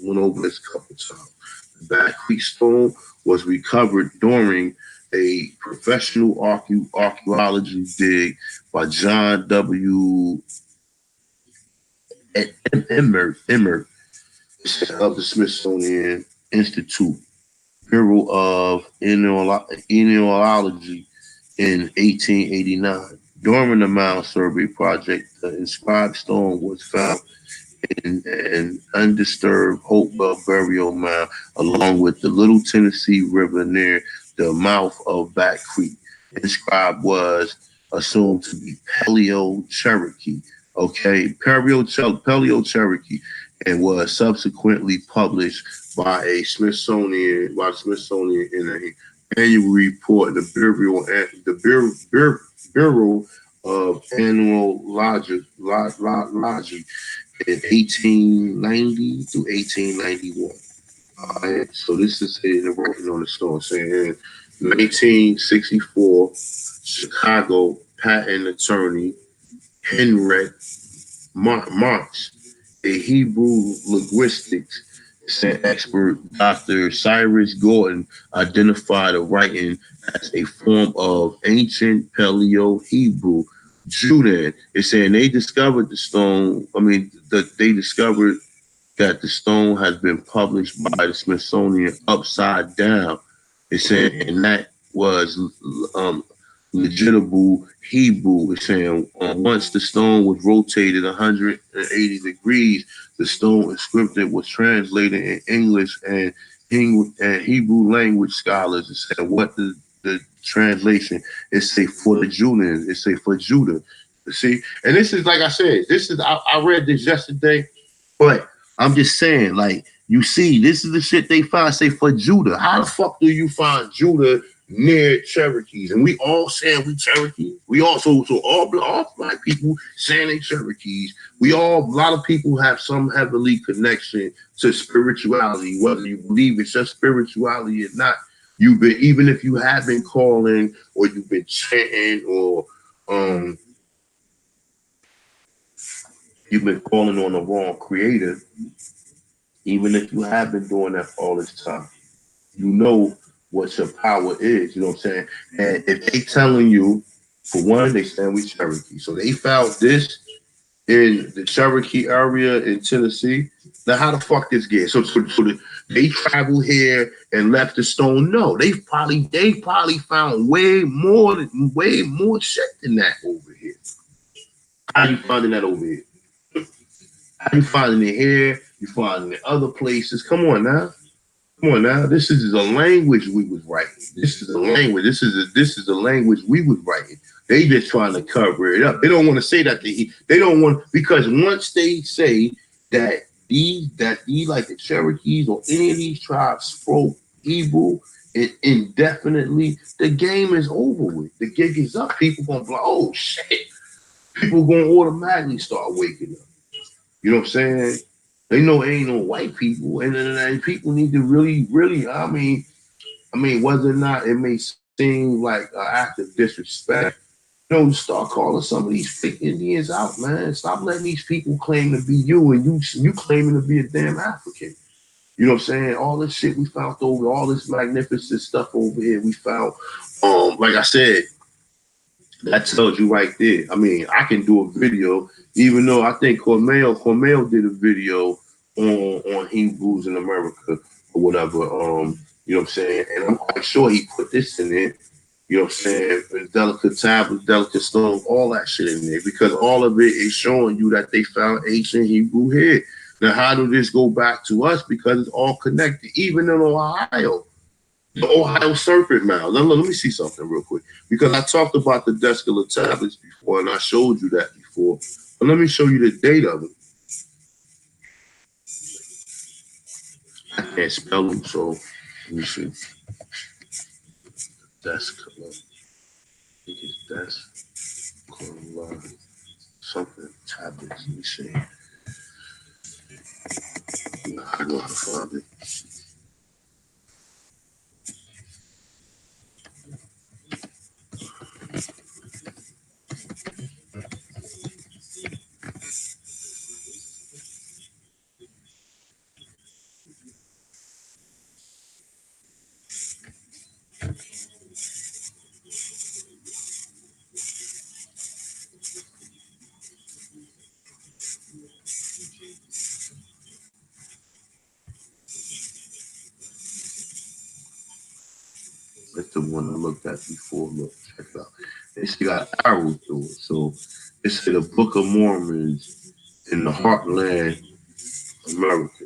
The Back Creek stone was recovered during a professional archaeology dig by John W. Emmert of the Smithsonian Institute Bureau of Genealogy in 1889. During the Mound Survey project, the inscribed stone was found in an undisturbed Hopewell burial mound along with the Little Tennessee River near the mouth of Back Creek. Inscribed was assumed to be Paleo Cherokee. Okay, Paleo Cherokee, and was subsequently published by Smithsonian in an annual report. The Bureau of Annual Logic in 1890 to 1891. All right, so this is the working on the stone saying 1964, Chicago patent attorney Henry Marx, a Hebrew linguistics expert, Dr. Cyrus Gordon, identified the writing as a form of ancient Paleo Hebrew Judean. It's saying they discovered the stone. They discovered that the stone has been published by the Smithsonian upside down. It's saying, and that was legible Hebrew. It's saying once the stone was rotated 180 degrees, the stone inscription was translated in English and Hebrew language scholars. It said what the translation is say for the Judeans. It say for Judah. You see, and this is like I said. I read this yesterday, but I'm just saying, like, you see, this is the shit they find, say, for Judah. How the fuck do you find Judah near Cherokees? And we all saying we Cherokee. We also, so all black people saying they Cherokees. A lot of people have some heavily connection to spirituality, whether you believe it's just spirituality or not. Even if you have been calling or you've been chanting or, you've been calling on the wrong creator, even if you have been doing that for all this time, you know what your power is, you know what I'm saying? And if they telling you, for one, they saying we Cherokee. So they found this in the Cherokee area in Tennessee. Now how the fuck this get? They travel here and left the stone? No, they probably found way more shit than that over here. How you finding that over here? How you finding it here? You finding it other places? Come on now. This is a language we was writing. This is a language. This is a language we was writing. They just trying to cover it up. They don't want to say that they don't want, because once they say that these like the Cherokees or any of these tribes spoke Hebrew indefinitely, the game is over with. The gig is up. People gonna be like, oh shit. People gonna automatically start waking up. You know what I'm saying? They know it ain't no white people, and people need to really, I mean, whether or not it may seem like an act of disrespect, start calling some of these fake Indians out, man. Stop letting these people claim to be you, and you claiming to be a damn African. You know what I'm saying? All this shit we found over, all this magnificent stuff over here we found. Like I said, that tells you right there. I mean, I can do a video, even though I think Cormel did a video on Hebrews in America or whatever. You know what I'm saying? And I'm quite sure he put this in there. You know what I'm saying? Delicate tablets, delicate stones, all that shit in there, because all of it is showing you that they found ancient Hebrew here. Now, how do this go back to us? Because it's all connected, even in Ohio. The Ohio Serpent Mound. Let me see something real quick, because I talked about the Descala tablets before, and I showed you that before. But let me show you the date of it. I can't spell them, so let me see. That's correct. I think it's something tablets. Let me see. I know how to find it. That's the one I looked at before. Look, check it out. It's got arrows through it. So it said the Book of Mormons in the heartland, America.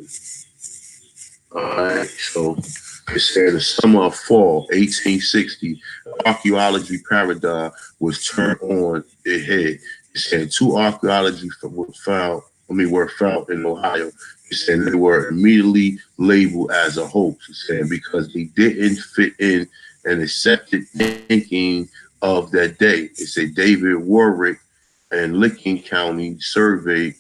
All right. So it said the summer of fall, 1860, the archaeology paradigm was turned on its head. It said two archaeology were found in Ohio. It said they were immediately labeled as a hoax. It said because they didn't fit in and accepted thinking of that day. It said David Warwick and Licking County surveyor,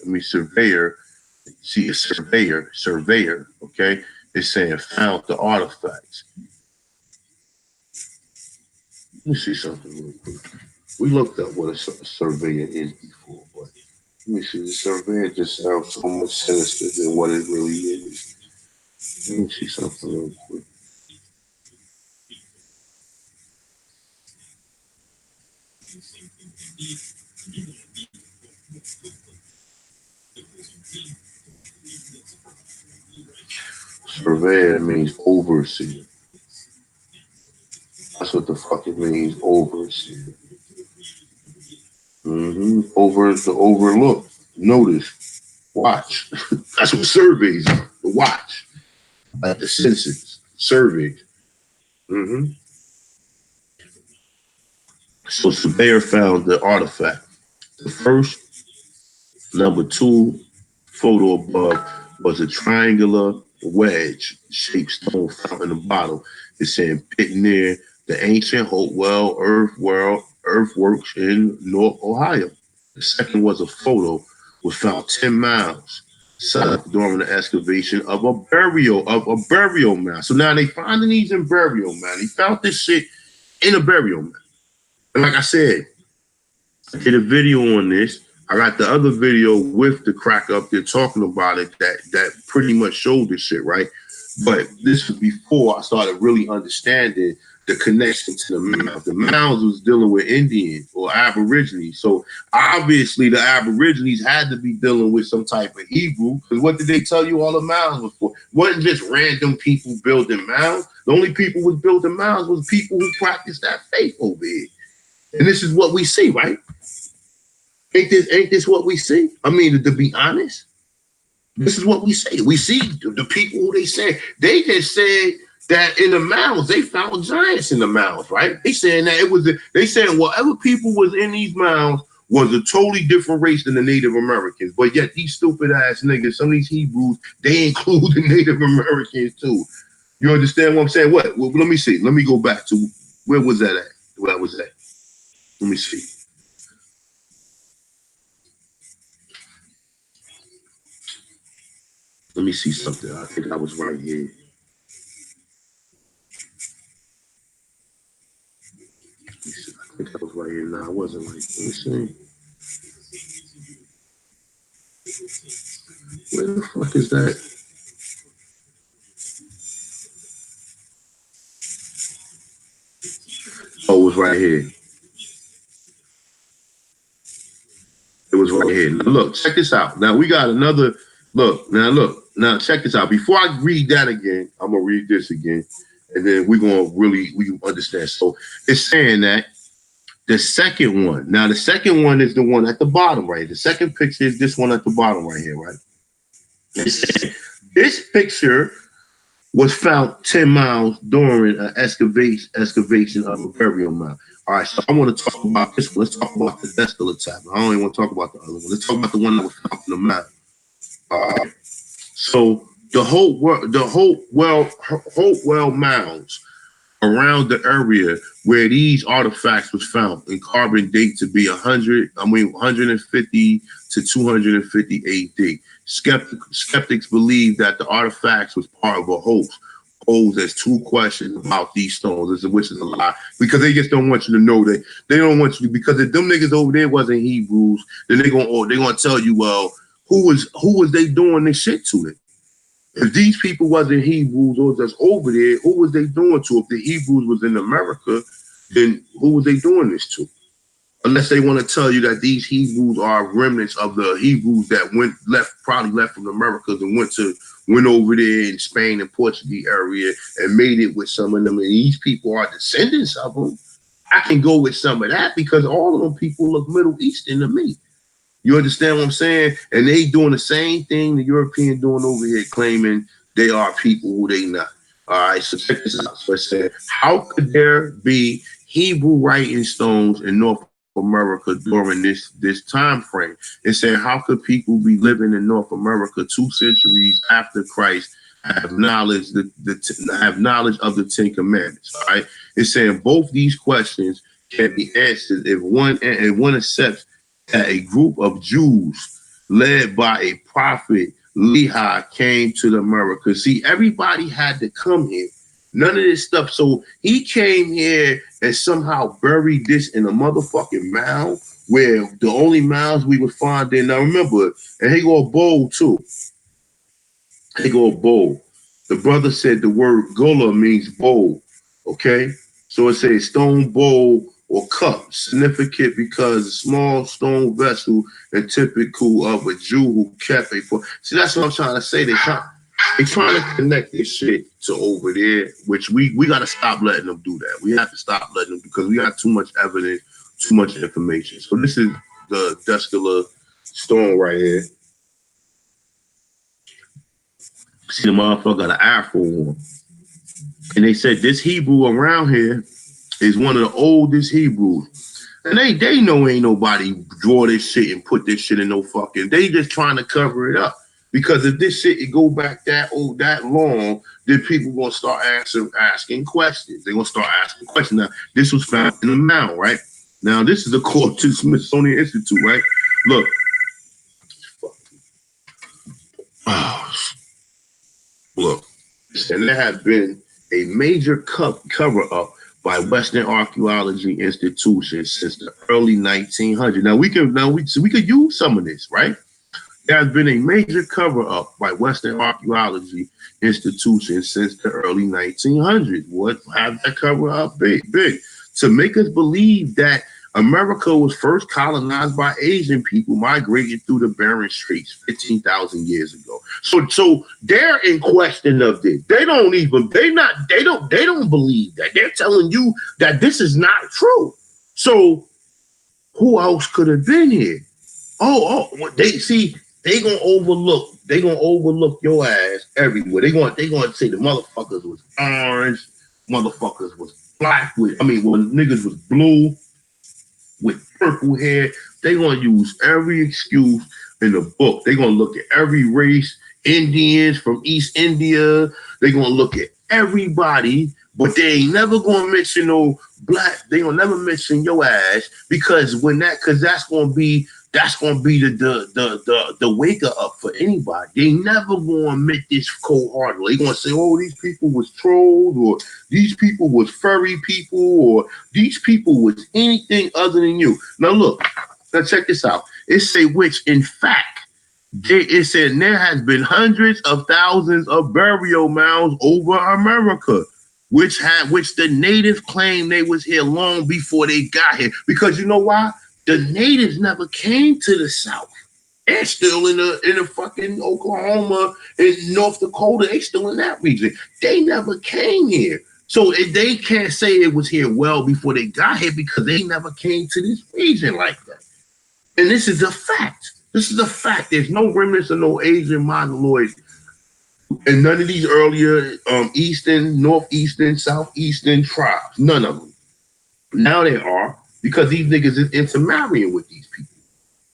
see a surveyor, okay, is saying found the artifacts. Let me see something real quick. We looked up what a surveyor is before, but let me see. The surveyor just sounds so much sinister than what it really is. Let me see something real quick. Surveyor means overseer. That's what the fuck it means, overseer. Over the overlook. Notice. Watch. That's what surveys are. The watch. Like the census. Surveys. So surveyor found the artifact. The first, number 2 photo above was a triangular wedge-shaped stone found in the bottom. It's saying pit near the ancient Hopewell earthworks in North Ohio. The second was a photo was found 10 miles south during the excavation of a burial mound. So now they finding these in burial mound. They found this shit in a burial mound. And like I said, I did a video on this. I got the other video with the crack up there talking about it that pretty much showed this shit, right? But this was before I started really understanding the connection to the mounds. The mounds was dealing with Indian or Aborigines. So obviously the Aborigines had to be dealing with some type of Hebrew, because what did they tell you all the mounds was for? It wasn't just random people building mounds. The only people who was building mounds was people who practiced that faith over here. And this is what we see, right? Ain't this what we see? I mean, to be honest, this is what we see. We see the people who they just said that in the mounds, they found giants in the mounds, right? They saying that they saying whatever people was in these mounds was a totally different race than the Native Americans. But yet these stupid ass niggas, some of these Hebrews, they include the Native Americans too. You understand what I'm saying? What? Well, let me see. Let me go back to where was that at? Where was that? Let me see. Let me see something. I think I was right here. I think I was right here. No, I wasn't right. Let me see. Where the fuck is that? Oh, it was right here. It was right here. Now, look, check this out. Now we got another look. Now check this out. Before I read that again, I'm gonna read this again, and then we understand. So it's saying that the second one. Now the second one is the one at the bottom, right? The second picture is this one at the bottom right here, right? This picture was found 10 miles during an excavation of a burial mound. All right, so I want to talk about this one. Let's talk about the Destola tab. I don't even want to talk about the other one. Let's talk about the one that was found in the mound. All right. So Hopewell mounds around the area where these artifacts was found and carbon date to be 150 to 250 AD. Skeptics believe that the artifacts was part of a hoax posed as two questions about these stones, which is a lie, because they just don't want you to know that they don't want you to, because if them niggas over there wasn't Hebrews, then they gonna tell you, well, who was they doing this shit to them? If these people wasn't Hebrews or just over there, who was they doing to? If the Hebrews was in America, then who was they doing this to? Unless they want to tell you that these Hebrews are remnants of the Hebrews that probably left from Americas and went over there in Spain and Portuguese area and made it with some of them. And these people are descendants of them. I can go with some of that because all of them people look Middle Eastern to me. You understand what I'm saying? And they doing the same thing the European doing over here, claiming they are people who they not. All right, so check this out. So it said, how could there be Hebrew writing stones in North America during this time frame? It said, how could people be living in North America 2 centuries after Christ have knowledge have knowledge of the Ten Commandments? All right, it's saying both these questions can be answered if one accepts that a group of Jews led by a prophet Lehi came to the Americas. See, everybody had to come here. None of this stuff. So he came here and somehow buried this in a motherfucking mound where the only mounds we would find there. Now remember, and he go a bowl too. He go a bowl. The brother said the word gola means bowl. Okay? So it says stone bowl or cup, significant because a small stone vessel and typical of a Jew who kept a. See, that's what I'm trying to say. They trying to connect this shit to over there, which we got to stop letting them do that. We have to stop letting them, because we got too much evidence, too much information. So this is the Descula stone right here. See, the motherfucker got an afro on. And they said this Hebrew around here is one of the oldest Hebrews. And they know ain't nobody draw this shit and put this shit in no fucking. They just trying to cover it up. Because if this shit it go back that long, then people gonna start asking questions. They're gonna start asking questions. Now, this was found in the mound, right? Now, this is according to the Smithsonian Institute, right? Look. Oh, look. And there has been a major cover-up by Western archaeology institutions since the early 1900s. Now we could use some of this, right? There has been a major cover-up by Western archaeology institutions since the early 1900s. What have that cover-up big? To make us believe that America was first colonized by Asian people migrating through the Bering Straits 15,000 years ago. So they're in question of this. They don't believe that. They're telling you that this is not true. So who else could have been here? They gonna overlook your ass everywhere. They gonna say the motherfuckers was orange, motherfuckers was black when niggas was blue with purple hair. They gonna use every excuse in the book. They gonna look at every race, Indians from East India. They gonna look at everybody, but they ain't never gonna mention no black. They gonna never mention your ass because that's gonna be the waker up for anybody. They never gonna admit this cold-heartedly. They gonna say, oh, these people was trolls, or these people was furry people, or these people was anything other than you. Now look, now check this out. It say which in fact, it said there has been hundreds of thousands of burial mounds over America, which the natives claim they was here long before they got here. Because you know why? The natives never came to the South. They're still in the fucking Oklahoma and North Dakota. They still in that region. They never came here. So they can't say it was here well before they got here because they never came to this region like that. And this is a fact. This is a fact. There's no remnants of no Asian mongoloids and none of these earlier Eastern, Northeastern, Southeastern tribes. None of them. Now there are. Because these niggas is intermarrying with these people.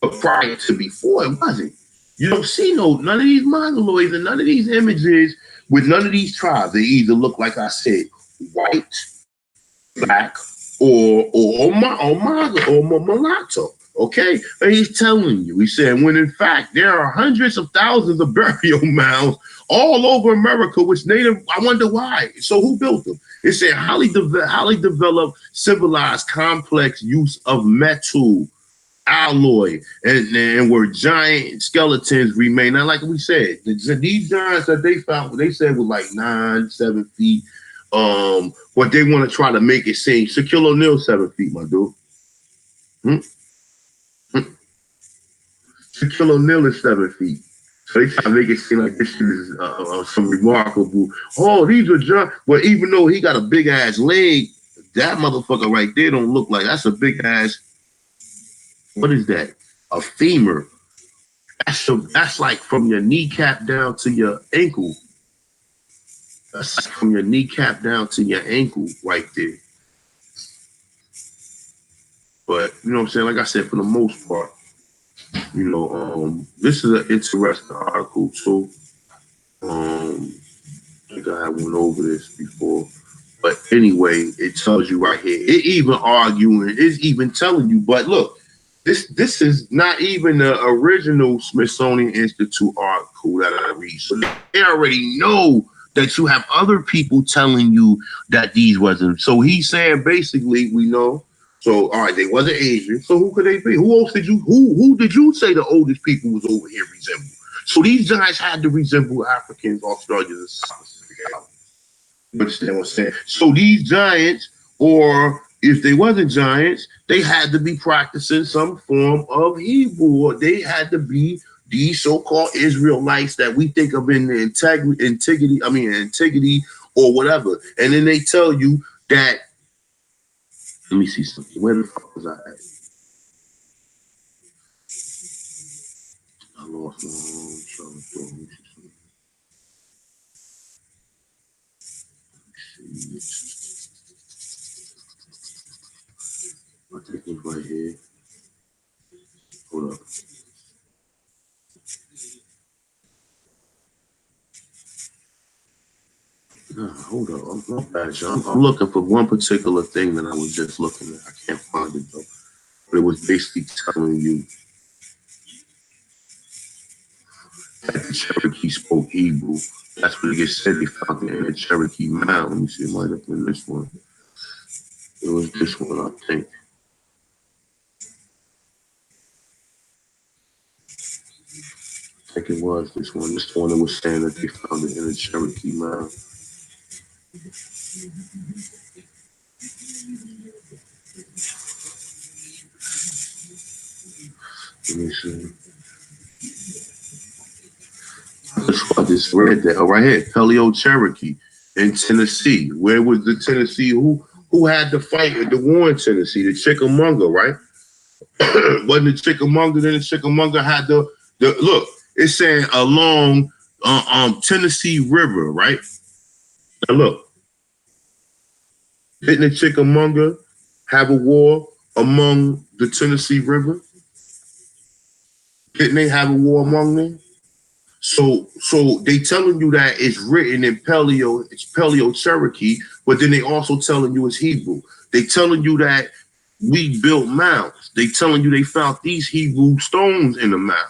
But prior to before, it wasn't. You don't see none of these mongoloids and none of these images with none of these tribes. They either look like I said, white, black, or mulatto. Okay, and he's telling you. He's saying when in fact there are hundreds of thousands of burial mounds all over America, which native. I wonder why. So who built them? It said highly developed, civilized, complex use of metal alloy, and where giant skeletons remain. Now, like we said, these giants that they found, they said was like 7 feet. But they want to try to make it seem Shaquille O'Neal 7 feet, my dude. Hmm? Hmm? Shaquille O'Neal is 7 feet. So they try to make it seem like this shit is some remarkable. Oh, these are giants. But even though he got a big ass leg, that motherfucker right there don't look like that's a big ass. What is that? A femur. That's like from your kneecap down to your ankle. That's like from your kneecap down to your ankle right there. But you know what I'm saying? Like I said, for the most part, this is an interesting article too. I think I went over this before. But anyway, it tells you right here. It even arguing, it's even telling you, but look, this is not even the original Smithsonian Institute article that I read. So they already know that you have other people telling you that these wasn't. So he's saying basically, we know. So all right, they wasn't Asian. So who could they be? Who else did you who did you say the oldest people was over here resemble? So these guys had to resemble Africans, Australians, and South Pacific Islanders. You understand what I'm saying? So these giants, or if they wasn't giants, they had to be practicing some form of Hebrew, or they had to be these so-called Israelites that we think of in the antiquity or whatever. And then they tell you that. Let me see something. Where the fuck was I at? I lost my own. I think it's right here. Hold up. No, hold up. I'm not bad, John. I'm looking for one particular thing that I was just looking at. I can't find it though. But it was basically telling you that the Cherokee spoke Hebrew. That's what it gets said. They found it in the Cherokee Mound. Let me see. It might have been this one. It was this one, I think. I think it was this one. This one that was saying that they found it in the Cherokee Mound. Let me see. I just read that. Oh, right here, Paleo Cherokee in Tennessee. Where was the Tennessee? Who had the fight at the war in Tennessee? The Chickamauga, right? Wasn't the Chickamauga? Then the Chickamauga had the look. It's saying along Tennessee River, right? Now look, didn't the Chickamauga have a war among the Tennessee River? Didn't they have a war among them? So they telling you that it's written in Paleo, it's Paleo Cherokee, but then they also telling you it's Hebrew. They telling you that we built mounds. They telling you they found these Hebrew stones in the mound.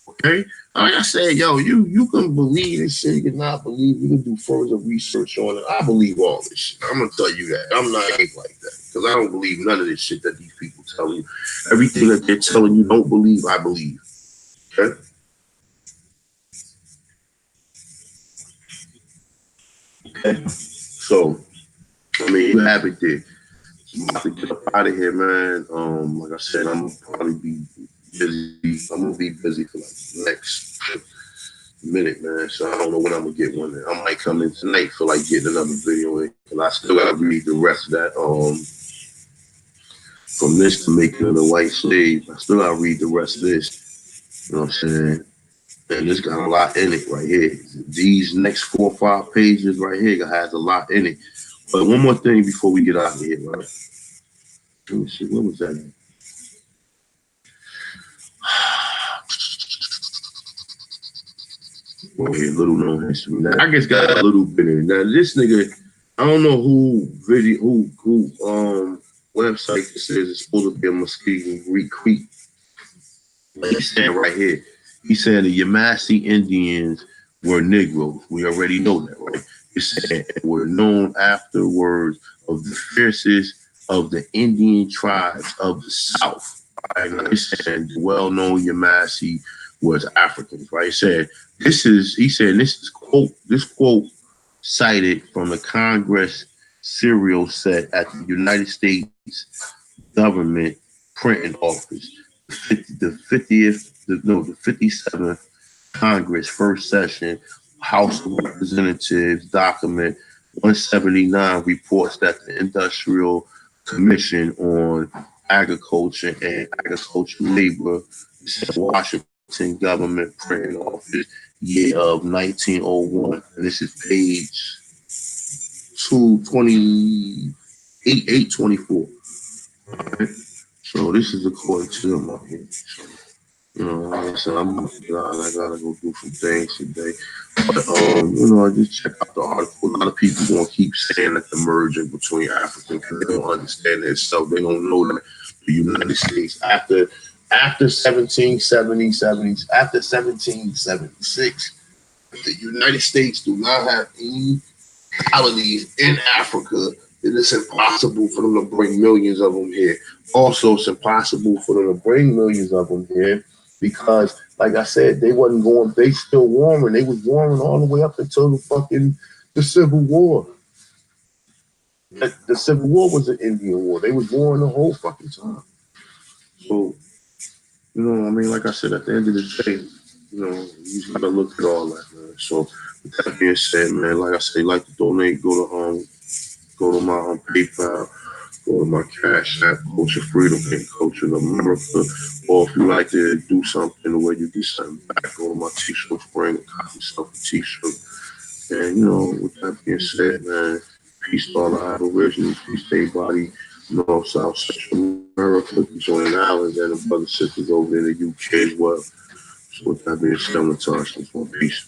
Okay? Like I said, yo, you can believe this shit, you cannot believe, you can do further research on it. I believe all this shit. I'm gonna tell you that. I'm not like that. Because I don't believe none of this shit that these people tell you. Everything that they're telling you don't believe, I believe. Okay? Okay. So, I mean, you have it there. I'm about to get up out of here, man. Like I said, I'm gonna probably be busy. I'm gonna be busy for like the next minute, man. So I don't know when I'm gonna get one. I might come in tonight for like getting another video in. And I still gotta read the rest of that. From this to making of the white slave. I still gotta read the rest of this. You know what I'm saying? And this got a lot in it right here. These next 4 or 5 pages right here has a lot in it. But one more thing before we get out of here, right? Let me see, what was that? Well, here, little known history. Now, I just got a little bit in. Now, this nigga, I don't know who website this is. It's supposed to be a Muskegon Greek Creek. But he's saying right here, he said the Yamasee Indians were Negroes. We already know that, right? He said were known afterwards of the fiercest of the Indian tribes of the South. Right? Now, he's saying the well-known Yamasee was Africans, right? He said this quote cited from the Congress serial set at the United States government printing office, the 57th Congress first session, House of Representatives document 179 reports that the Industrial Commission on Agriculture and Agricultural Labor, Washington Government Printing Office, year of 1901. And this is page 228, 824. All right. So this is according to them out here. So, you know, like I said, I gotta go do some things today. But you know, I just check out the article. A lot of people gonna keep saying that the merging between African because they don't understand it. So they don't know that the United States after 1776, the United States do not have any colonies in Africa. It is impossible for them to bring millions of them here. Also, it's impossible for them to bring millions of them here because, like I said, they wasn't going. They still warring. They was warring all the way up until the Civil War. The Civil War was an Indian War. They was warring the whole fucking time. So, you know, I mean, like I said, at the end of the day, you know, you just gotta look at all that, man. So, with that being said, man, like I say, like to donate, go to my PayPal, go to my Cash App, Culture Freedom and Culture in America. Or if you like to do something where you get something back, go to my T-shirt spring and copy yourself a T-shirt. And you know, with that being said, man, peace to all the Aborigines, peace to everybody, North, South, Central America, joining islands, and the brothers and sisters over in the UK as well. So with that being said, I'm gonna touch this one. Peace.